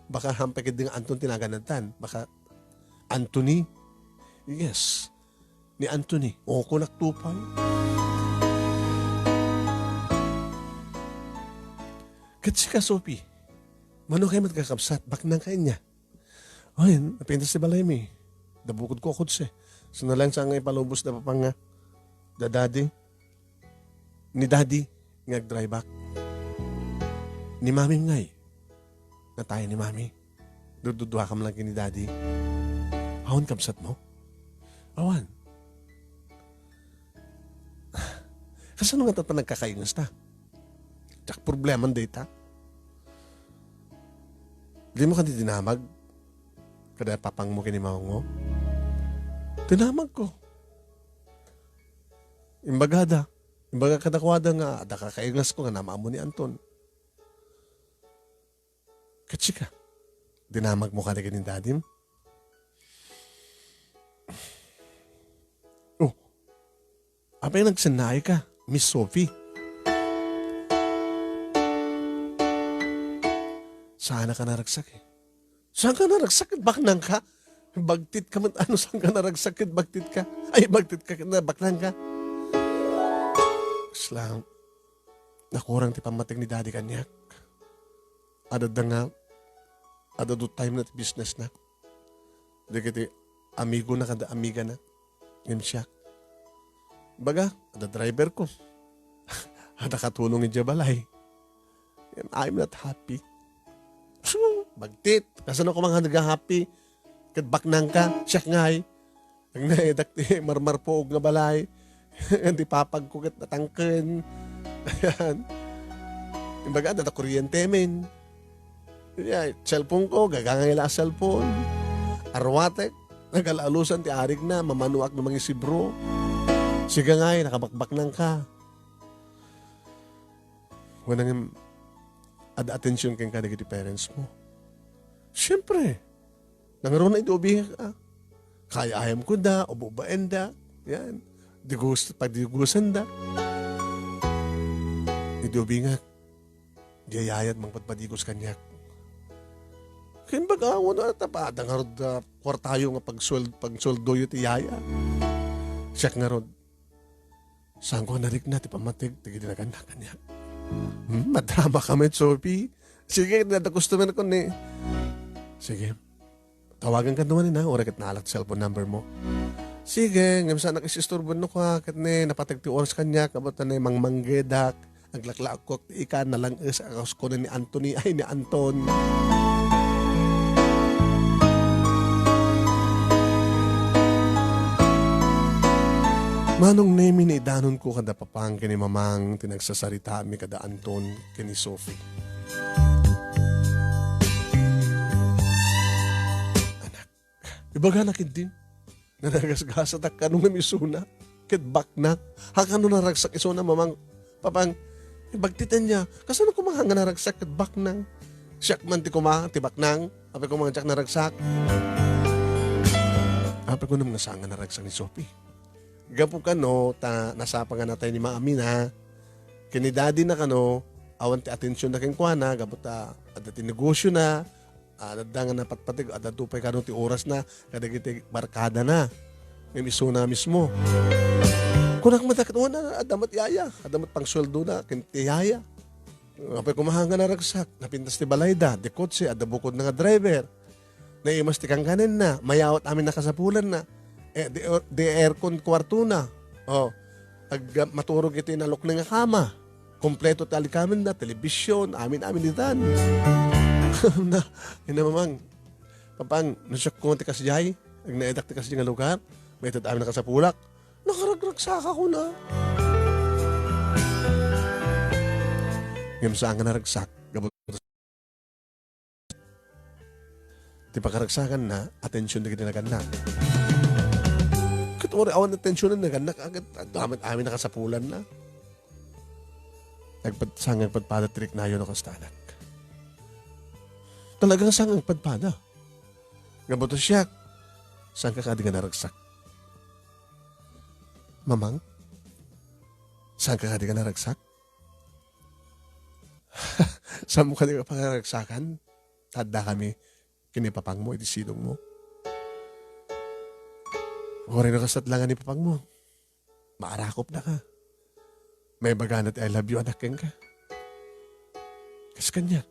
baka hampakid din Anton tinaganatan. Baka Anthony. Yes, ni Anthony. O ko naktupay. Katsi ka, Sophie. Mano kayo magkakapsat? Baknang kayo niya. O yun, napintas si balay mi. Dabukod ko kutse. So na lang sa nga ipalubos na pa nga. Da daddy. Ni daddy. Ngag-dry back. Ni mami ngay. Na tayo ni mami. Dududuha ka lang ni daddy. Awan kapsat mo? Awan. Kasano nga ta't pa nagkakaingas ta? Tsak problema data. Di mo ka dinamag? Kada papang mo kinimaw dinamag ko. Imbaga kadakwada nga, ada kakaingas ko nga nama mo ni Anton. Katsika, dinamag mo ka na ganin dadim? Oh, apa yung nagsanay ka, Miss Sophie? Saan ka naragsak eh? Saan ka naragsak? Baknang ka? Bagtit ka man, ano saan ka naragsakit, bagtit ka. Ay, bagtit ka, na baklang ka. Islang, nakurang ti pamating ni daddy kanyak. Ada da nga, ada do time na ti business na. Di kiti, amigo na kada amiga na. Ngayon siya. Baga, ada driver ko. Ada katulong ni Jabalay. I'm not happy. Bagtit. Kasan ako mga nag-happy. Kadbak nang ka. Siya ngay. Ang naidak ti marmar po nga balay. Hindi papagkukit na tangken. Ayan. Imbaga, ada kuryente men. Yeah, cellphone ko, gagangayla cellphone. Arwatek. Nagalalusan ti arig na. Mamanuak ng mga sibro. Siga ngay, nakabakbak nang ka. Wanang ada atensyon kang kadagiti parents mo. Siyempre, nangaroon na idobi ka. Kaya ayam ko da, o bubaen da. Yan. Pagdigusan da. Idobi nga, diyayayat mang patpadigos kanyak. Kaya baga, wala na tapada nga rod kwartayo nga pagsoldo yu ti yaya. Siyak nga rod, saan ko narik na ti pamatig, tigidinagan na kanyak. Madrama kami, Sophie. Sige, nadakustomer ko ni. Sige, tawagan ka naman na, oras kat naalak cellphone number mo. Sige, ngam sa nakisisturbo no ka, kat ni napatag ti oras kanya, kabot na mangmanggedak, aglaklak ko, ika na lang sa akas ko ni Anthony, ay ni Anton. Manong nemi ni danon ko kada papang kini mamang tinagsasarita mi kada Anton kini Sophie. Anak, ibaga nakid din. Nanagasgasat ak kanong namisuna. Kitbak na. Hakano naragsak isuna mamang papang ibagtitan niya. Kasano kumahang naragsak kitbak nang. Siyak man ti kumahang tibak nang. Apay kumahang tsak naragsak. Apay ko naman nasanga naragsak ni Sophie. Gapo ka no, nasapa nga natin ni Maami na, kinidadi na ka no, awan ti atensyon na kinkwana, gapo ta, ada ti negosyo na, ada nga napatpatig, ada tupay ka no ti oras na, kadagiti barkada na, may miso na mismo. Kunak matakit mo na, adamat yaya, adamat pang sweldo na, kinti yaya. Kapag kumahanga na ragsak, napintas ti balayda, di kotse, ada bukod na nga driver, naimas ti kang kanin na, mayawat amin nakasapulan na, di aircon kwarto na. Oh, maturog ito inalok na nga kama. Kompleto tali kami na, telebisyon, amin ditan. Na, mamang, papang, nasyak ko nga tikas jay, ang naedak tikas nga lugar, may ito amin nakasapulak, nakaragragsaka ko na. Ngayon saan nga naragsak, gabot. Di pa karagsakan na, atensyon na kitinagan na. Or awan atensyon na naganak agad amin nakasapulan na. Sangang padpada trik na yun ako stanak. Talagang sangang padpada. Gaboto siya. Saan ka kadi nga naragsak? Mamang? Saan ka kadi nga naragsak? Saan mo kadi nga pangaragsakan? Tadda kami kinipapang mo, idisidong mo. Huwag na kasatlangan ni papang mo. Maarakop na ka. May baganat I love you anak ka. Kas kanya.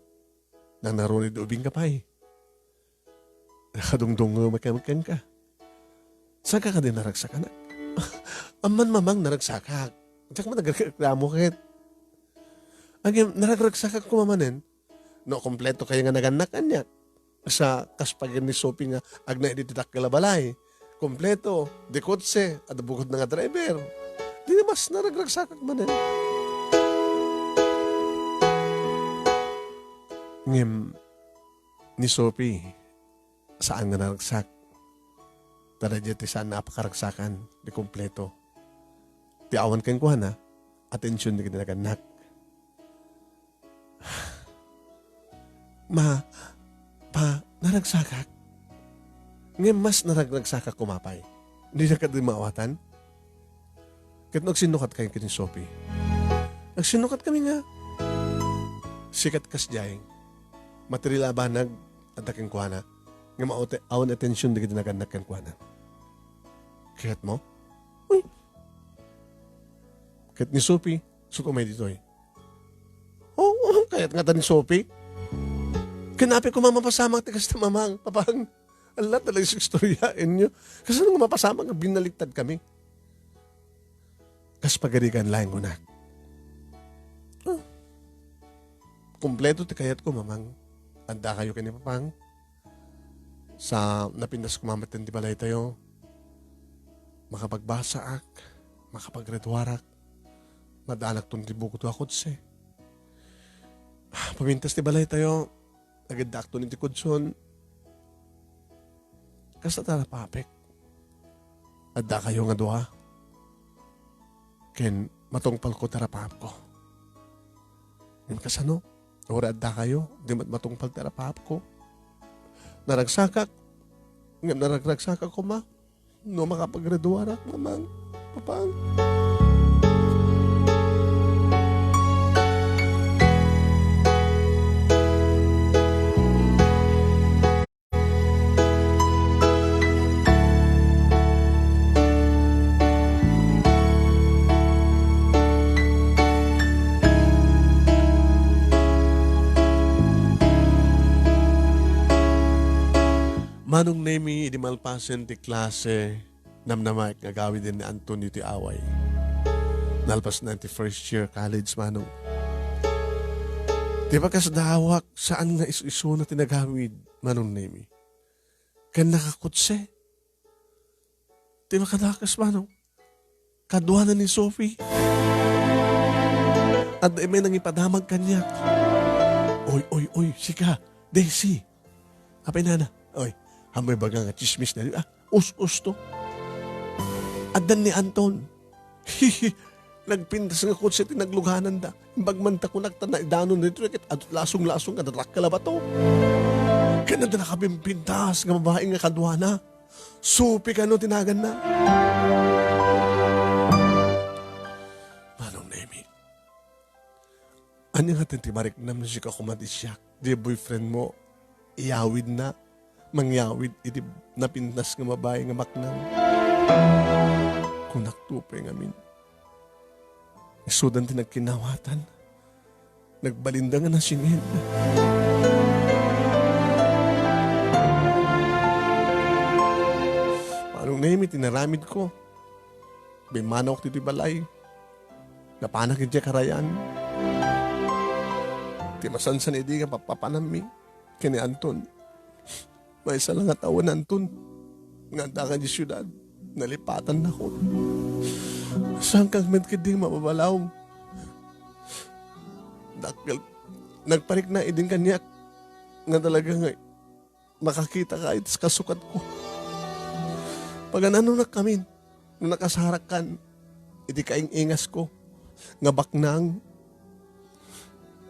Nang narunid ubing ka pa eh. Nakadungdung magkamakan ka. Saan ka din naragsak anak? Aman mamang naragsakak. Diyak mo nagreklamo kit. Ang naragsakak ko mamanin. No, kompleto kayo nga naganak kanya. Sa kaspagin ni Sophie nga agna edititak kalabalay. Kompleto, de kotse, at bukod na nga driver. Di na mas naragragsakak man eh. Ngem, ni Sophie, saan nga naragsak? Tara dyan ti saan napakaragsakan, di kompleto. Ti awan kang kuha na, atensyon di kinaganak. Naragsakak? Ngayon mas naragsakak kumapay. Hindi na ka din maawatan. Kahit nagsinukat kayo kini Sophie. Nagsinukat kami nga. Sikat kas diyay. Material abanag at aking kuha na. nga awan atensyon di kita naganak kan kuanan. Kaya't mo? Uy! Kaya't ni Sophie, suto may dito eh. Oo, kaya't nga ta ni Sophie. Kanapi ko mamapasamang tigas na mamang, papang, ala talaga sa istoryain nyo. Kasi nung mapasamang, binaliktad kami. Kas pagarikan lain ko na. Kompleto ti kayat ko, mamang. Anda kayo kini papang. Sa napindas ko mamatan di balay tayo. Makapagbasa ak, makapagredwarak. Madanak tong dibuko to akot se. Pamintas di balay tayo. Agadak to ni ti kudson. Kasta tala papek. Anda kayo nga doha. Ken matongpal ko tarapap ko. Yung kasano? Ora adda kayo, di matungpal tarapap ko. Naragsakak, ngam naragsakak ko ma, no makapaggraduarak mamang, papang. Manong nemi di malpasen ti klase namnamak nga gawin din ni Antonio ti away. Nalpas na ti first year college manong. Di ba kasdawak saan nga isu na tinagawid manong nemi? Kan nakakutse. Di ba kadakas manong? Kadwa na ni Sophie. At may nang ipadamag kanya. Oy, sika, Daisy. Apay na. Oy. Amoy baga nga chismis na us to. Adan ni Anton. Nagpintas nga kutsi tinagluganan da. Imbagmanta ko nagtana idanon nito. At lasong-lasong kadrak ka ba to? Kaya na nakabimpintas nga babae nga kadwana. Supi ka no tinagan na. Manong Nemi. Ano nga tintimarik naman siya kakumadisyak. Di boyfriend mo, iyawid na. Mangyawid iti napintas nga mabae nga maknang. Kung naktupe nga min. Isudan ti nagkinawatan. Nagbalinda nga na singin. Manong Nemi, tinaramid ko. Bimanok titi balay. Napanak iti karayan. Timasansan iti nga papapanami. Kini Anton. May isa lang atawan Anton. Nganda ka di syudad. Nalipatan na ko. Saan kang medkiding mababalaw? Dakil, nagparik na iding kanyak. Nga talaga nga, makakita ka itis kasukat ko. Pag ano na kami, nung nakasarakan, iti kaing ingas ko. Nga baknang.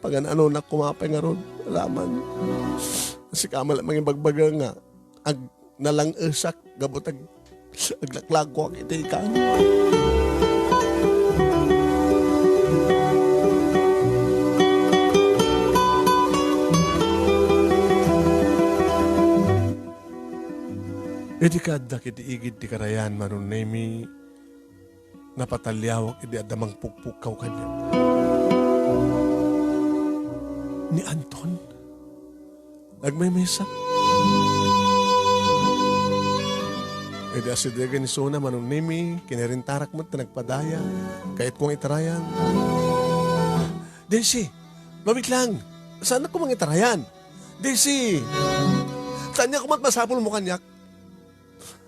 Pag ano na kumapay nga ron, alaman. Kasi kamal mga bagbaga nga, ag nalang esak, gabutag, aglaklag ko ang itikan. Iti kadak iti igid ti karayan Manong Nemi, napatalyawak iti adamang pukpukaw kanya. Ni Anton? Nagmay-mesa. E di asidega ni Sona Manong Nemi, kinarintarak mo't na nagpadaya, kahit kong itarayan. Daisy, mabit lang, saan ako mang itarayan? Daisy, saan niya kumat masapol mo kanyak?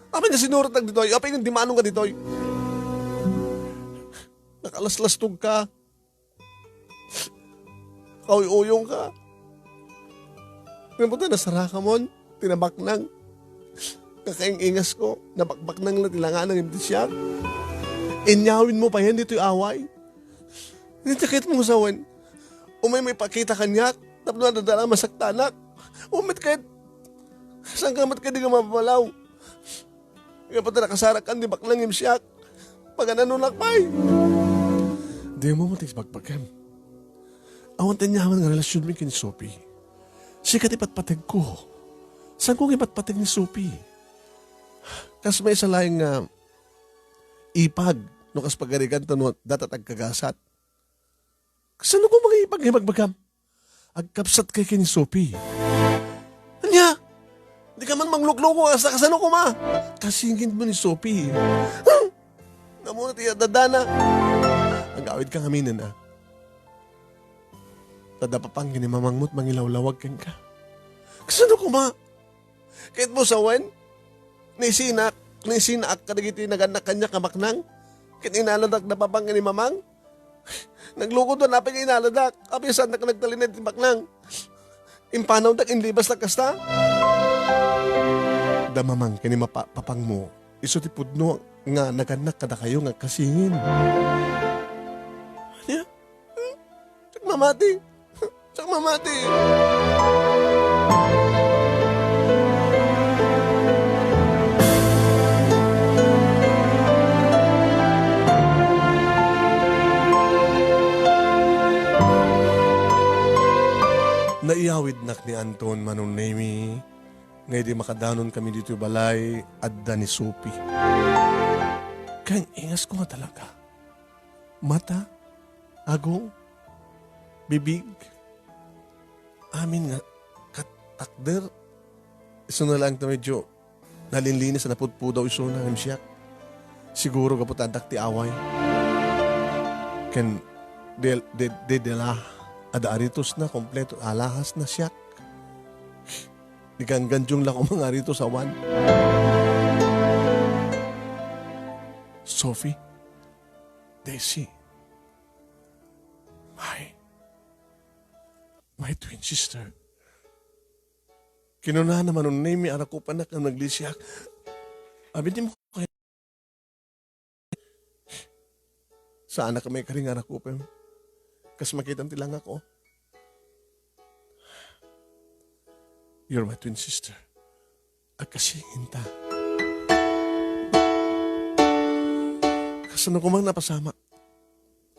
Apay nga sinurot nag ditoy, apay nga dimanong ka ditoy. Nakalaslastung ka. Kauyuyong ka. Ngayon na saraka mo, tinabak nang. Kakaingas ko, nabakbak nang natilangan ng imtisyak. Inyawin mo pa yan dito'y away. Nitakit mo sawan. Umay may pakita kanyak, tapos na nadala masaktanak. Umit kahit, saan ka mat ka di ka mapapalaw. Ngayon pa nakasarakan, di baklang imsyak. Pag ananulak pa'y. Di mo matis bagbagan. Awan tanyaman nga relasyon mo kini Sophie. Sikat ipatpatag ko. Saan kong ipatpating ni Sophie? Kas may isa laing ipag, no kas pagarigan to no, datat agkagasat. Kasano ko mga ipag magbagam? Agkapsat kay kini Sophie. Anya? Di ka man manglukloko asa kasano ko ma? Kasingin mo ni Sophie. Namuna tiya dadana. Agawid ka kami na. Tadapapang gini mamangmut mangilawlawag ken ka. Kasano ko ma? Kahit mo sawan, nisinak kadagiti naganak kanya kamaknang, kahit inaladak na papang ni mamang, naglukod na napag inaladak, apisan na ka nagtalinid ti maknang, impanaw na inlibas na kasta. Damamang kini papang mo, iso ti pudno nga naganak kada kayo nga kasingin. Anya? Tsak mamati. Tsak mamati. Naiyawid nak ni Anton Manunemi, ngay di makadanon kami dito balay, adda ni Sophie. Kaya ingas ko nga talaga. Mata, agong, bibig, amin nga, katakder, iso na lang ito medyo nalinlinis na napudpudaw iso na siyak. Siguro kaputadak ti away. Ken, de ada aritos na kompleto alahas na siyak. Digangganjong lang ang mga aritos awan. Sophie, Daisy, my twin sister. Kinuna naman nun may anak ko panak na naglisyak. Abi di mo kayo. Saan na kami karing anak ko pa? Kas makitam tilang ako. You're my twin sister. Agkasingin ta. Kasano ko mang napasama.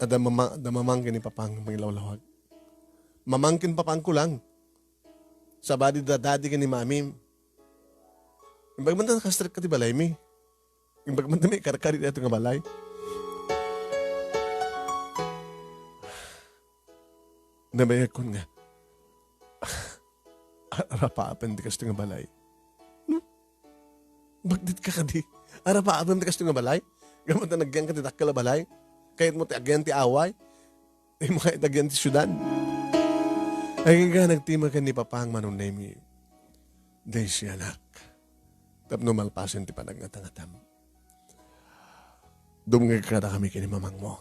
Adamamangkin ni papang mangilawlawag. Mamangkin papang ko lang. Sa badi dadadi ka ni mamim. Imbag man na nakastret ka ti balay mi. Imbag man na may karakari na ito nga balay. Nabayag ko nga. Arapaapan di kasto nga balay. Bagdit ka di. Arapaapan di kasto nga balay. Gamot na nagyan ka ti takala balay. Kahit mo ti agyan ti away. Ay mo kahit agyan ti syudad. Ay nga nagtima ka ni Papang Manunemi. Daisy anak. Tapno malpasin ti panagnatangatam. Dumngag ka na kami kini mamang mo.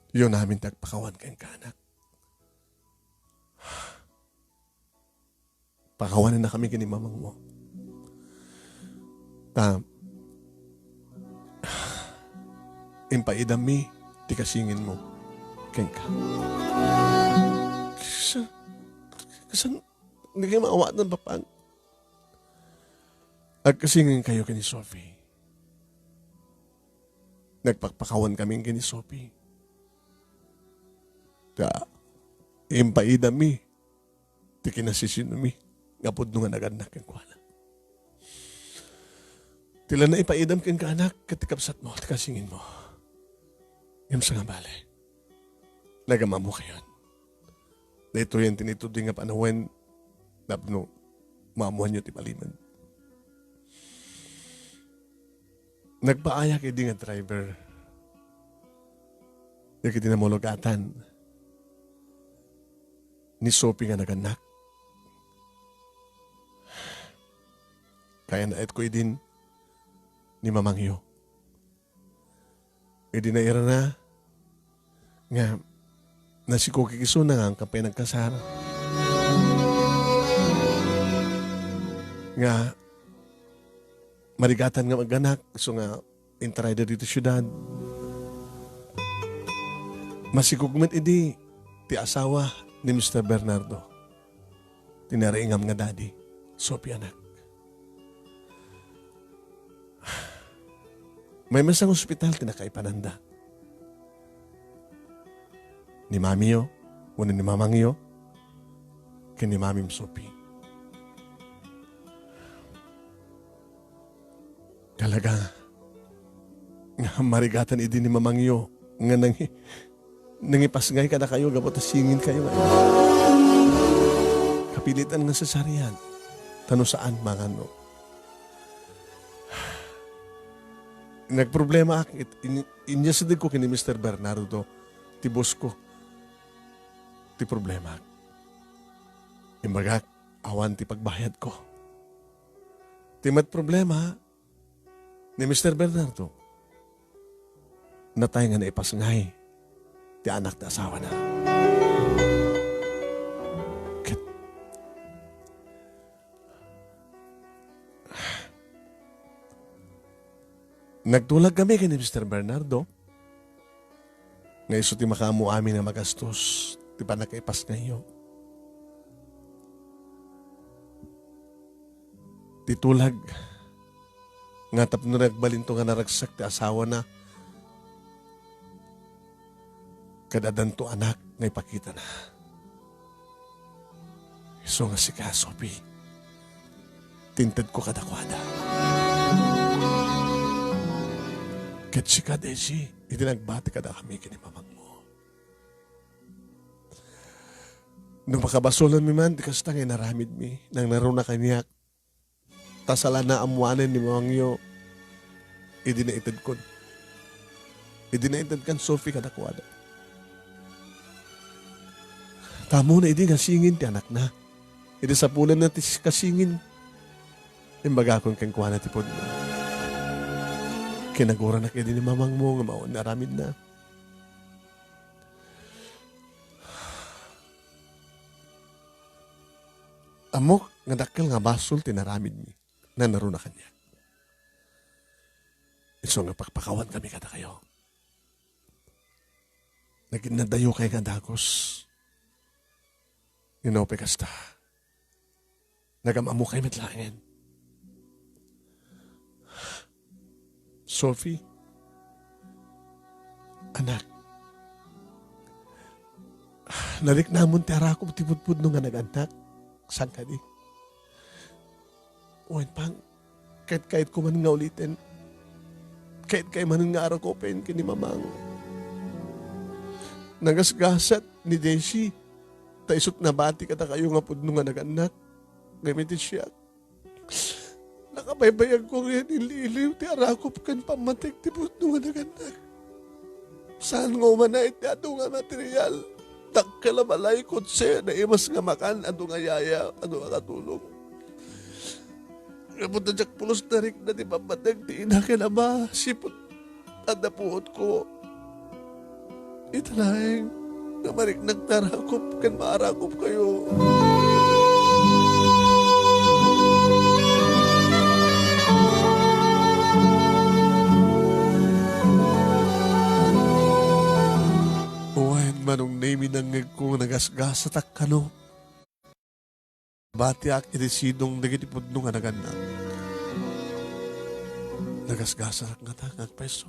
Yun namin tagpakawan kang kanak. Pakawanan na kami kini mamang mo. Impaidam mi, ti kasingin mo. Keng ka. Kasan, hindi kayo maawat ng papang. At kasingin kayo kini Sophie. Nagpakpakawan kami kini Sophie. Impaidam mi, ti kinasisino mi. Ngapod nung naganak kang kuala. Tila na ipaidam kang kaanak katikapsat mo at kasingin mo. Yung sa nga bale. Nagama mo kayo. Dito yan tinitudi nga panahon napno maamuhan nyo ti paliman. Nagpaaya kay di nga driver. Yung kitinamulogatan. Ni Sophie nga naganak. Kaya naet ko din ni Mamangyo. Idinaira na nga nasikukikiso na nga ang kapay nagkasara. Nga marigatan nga maganak so nga intrayda dito syudad. Masikugmet idi ti asawa ni Mr. Bernardo. Tinaraingam nga daddy. Sophie anak. May masang ospital tinakaipananda. Ni Mami yo, ni Mamang yo, kini Mamim Sophie. Talaga nga marigatan idi ni mamangyo nga nangipasngay ka na kayo gabot singin kayo ngayon. Kapilitan nga sa sariyan. Tano saan mga no. Nagproblema akit. Inyasadig ko kini Mr. Bernardo. Ti boss ko. Ti problema. Imbagak, awan ti pagbayad ko. Ti mat problema ni Mr. Bernardo. Natay nga naipasngay. Ti anak na asawa na. Nagtulag kami kay ni Mr. Bernardo. Nga iso ti makamu amin na magastos. Ti pa nakaipas ngayon. Ti tulag. Nga tapno nagbalinto nga naragsak ti asawa na. Kadadanto anak nga ipakita na. Iso nga si ka, Sophie. Tinted ko kadakwada. Ket si ka, Desi, itinagbati ka na kami kini mamang mo. Nung makabasolan mi man, di kasta ngay naramid mi, nang naroon na kanyak. Tasala na amuanan ni mamang yo, idinaitad kon. Idinaitad kan Sophie kadakwada. Tamo na idi nga singin ti anak na. Idi sa pulan na ti kasingin. Imbaga kon kang kuha na ti pod mo. Kinagura na kayo din ni mamang mo nga maon naramid na. Amok nga dakkel nga basol tinaramid mi na naroon na kanya. Iso nga pakpakawan kami kada kayo. Naginadayo kay nga dagos. Inope kasta. Nagamamu kay metlangin. Sophie, anak, narik namon ti arakop ti pudpud no nga nag-anak, saan ka di? Uwan pang, kahit ko man nga ulitin, kahit man nga arakopin kini mamang. Nagasgasat ni Desi, taisot na bati kata kayo nga pudno nga nag-anak, gamitin siya. Nakabaybayag ko rin ililiw ti arakop kan pamatik ti pudno nga naganak. Saan nga umanay ti ato nga material. Takkalabalay kotse na imas nga makan ato nga yaya, ato nga katulong. Kapot na jak pulos na rin na ti pamatik ti inakin ama, sipot at napuot ko. Italaing nga marik nagtarakop kan maarakop kayo. Manong name nangag ko nagasgas sa takkano. Bati ak itisidong nagitipod nung anagan na. Nagasgas sa nga takag peso.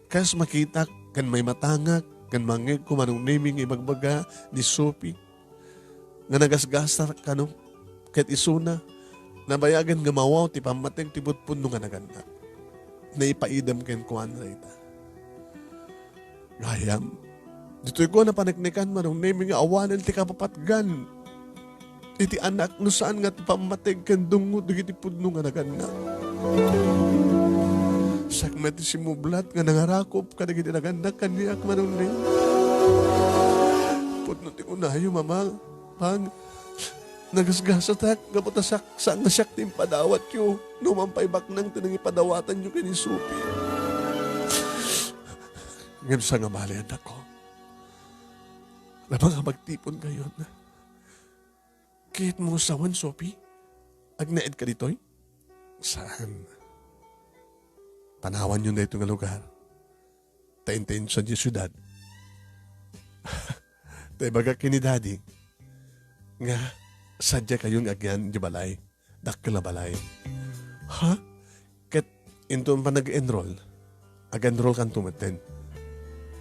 Kas makita kan may matangak, kan mangag ko manong naming ibagbaga ni Sophie. Nga nagasgas sa takkano. Kahit isuna, nabayagan nga mawaw ti pamateng tibutpun nung anagan na. Naipaidam ken kuan na ita. Gayam, dito'y ko na panagnikan manong naming awanan ti kapapatgan. Iti anak no saan nga ti pamatig kan dungo digiti pudno nga naganak. Sakmet ti simublat nga nangarakop kadagiti naganak kaniyak manong naming. Pudno ti unayo mama, pang nagasgasatak kaputasak saan nga siyak ti padawat yo. Numampay baknang tinangi padawatan yo kini Sophie. Ngayon sa nga malian ako. Na mga magtipon kayo na. Kahit mo sawan, Sophie, agnaed ka dito'y? Saan? Panawan yun na itong lugar. Taintain sa di syudad. Tay baga kini daddy. Nga, sadya kayong agyan di balay. Dakil na balay. Ha? Kat into pa nag-enroll. Ag-enroll kan tumaten.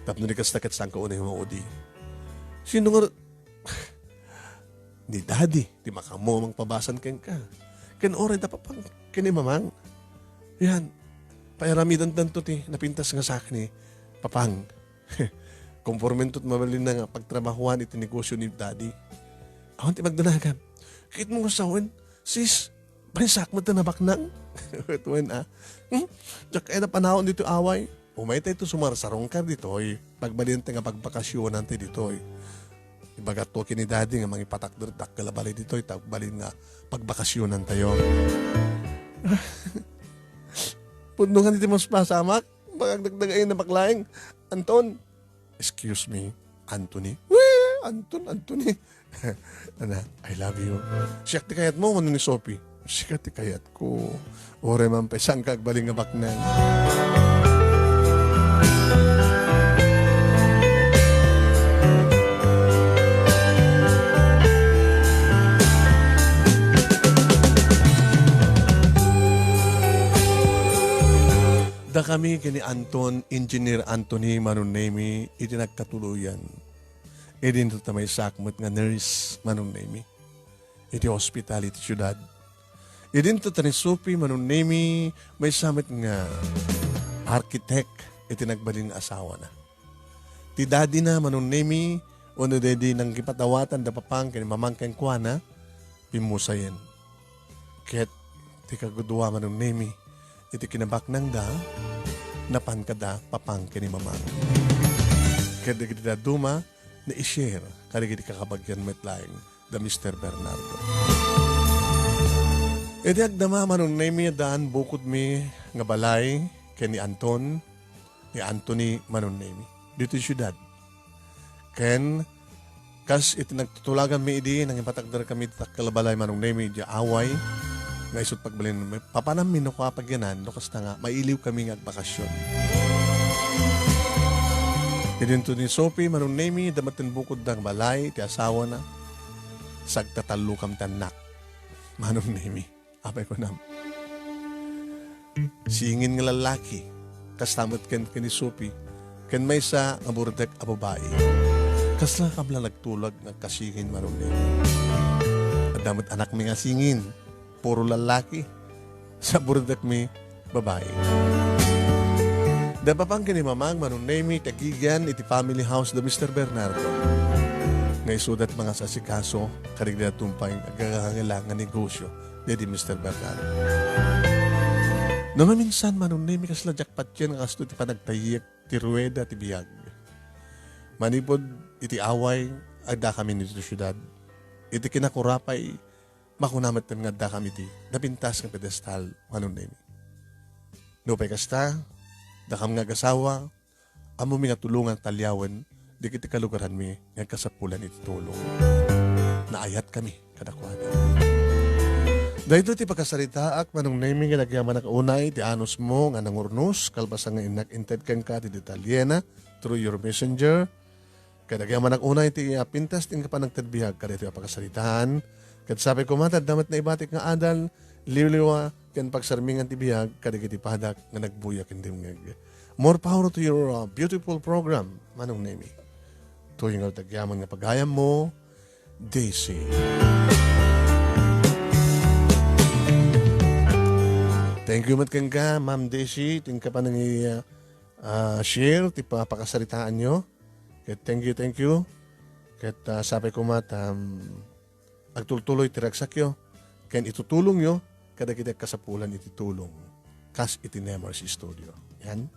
Tapno ni kastakat saan ka unay mga odi. Sino nga... Ni daddy, di makamo mang pabasan ken ka. Ken oray da papang kini mamang. Yan. Pairamidan danto ti napintas nga sa akin papang. Kompormentot mabalin na nga pagtrabahuan iti negosyo ni daddy. Awan ti magdanagan. Kit mo sawin, sis, panisak mo na baknang. Tuwan Diyak na panahon dito away. Umay tayo sumarsarong ka dito. Pagbalin nga pagbakasyonan tayo dito. Ibagat to kini daddy nga mangipatak dak kalabalay dito. Balin nga pagbakasyonan tayo. Pundungan dito mas pasamak. Bagagdagdagayin na baklaing. Anton. Excuse me, Anthony. Weh, Anthony. Ana, I love you. Siyak ti kayat mo, ano ni Sophie? Siyak ti kayat ko. Ore man pa isang kagbaling nga baknang. Da kami kini Anton, Engineer Anthony Manunemi, iti nagkatuluyan. Iti nito may sakmot nga nurse Manunemi. Iti hospitality syudad. Iti nito ni Sophie Manunemi, may samit nga architect, iti nagbaling asawa na. Ti daddy na Manunemi, ono dedi nang kipatawatan da papang kini mamangkang kuana, pimusayin. Ket, ti kagudwa Manunemi, iti kinabak nang da, napan kada papang kini mamang. Kaya di da duma, na i-share, kaya di kakabagyan metlaing, da Mr. Bernardo. Iti agdama manong nami daan bukod mi nga balay, kaya ni Anton, ni Anthony manong nami. Dito yung syudad. Ken, kas iti nagtutulagan mi idi, nang ipatagdar kami takalabalay manong nami, di away, nga isot pagbalin, papanamin no kapagyanan, no kasta nga, mailiw kami nga bakasyon. Idinto ni Sophie, manong nemi, damatin bukod ng balay, ti asawa na, sagtatalo kam tanak, manong nemi, apay ko nam. Singin nga lalaki, kastamot ken ni Sophie, ken may sa nga burdek a babae, kasla kabla nagtulag nga kasingin manong nemi. Adamot anak mi nga singin, puro lalaki. Sa burdak mi, babae. Da papang kini mamang manunemi tagigan iti family house da Mr. Bernardo. Ngay sudat mga sasikaso, karigda tumpay agagangailangan negosyo di Mr. Bernardo. Namaminsan manunemi kasla jakpat yan nga kasto ti panagtayiak ti rueda ti biyag. Manipod iti away agda kami nito syudad. Iti kinakurapay makunamat nga da kami ti napintas ng pedestal manunemi. No pa'y kasta, da kam nga gasawa, amo mi nga tulungan talyawan, di kiti kalugaran mi nga kasapulan iti tulong. Naayat kami kadakwada. Dahito ti pagkasaritaak manunemi nga nagyaman nakaunay ti anos mo nga nangurnos, kalbasa nga inak-inted kang ka ti detalyena through your messenger. Kadagyaman nakunay ti pintas ting kapanagtadbihag kadito yung pagkasaritahan. Kat sabi ko matad, damat na ibatik nga adal, liwliwa, kan pagsarmingan ti biyag, kadigiti padak nga nagbuyak hindi ngag. More power to your beautiful program, manong nemi. Tuyong tagyaman nga paghayam mo, Daisy. Thank you matkan ka, Ma'am Daisy. Ting ka pa nang share, ti papakasaritaan nyo. Kat thank you. Kat sabi ko agtultuloy tiragsakyo, ken itutulong nyo, kada kita kasapulan ititulong. Kas iti Nemers Studio. Yan.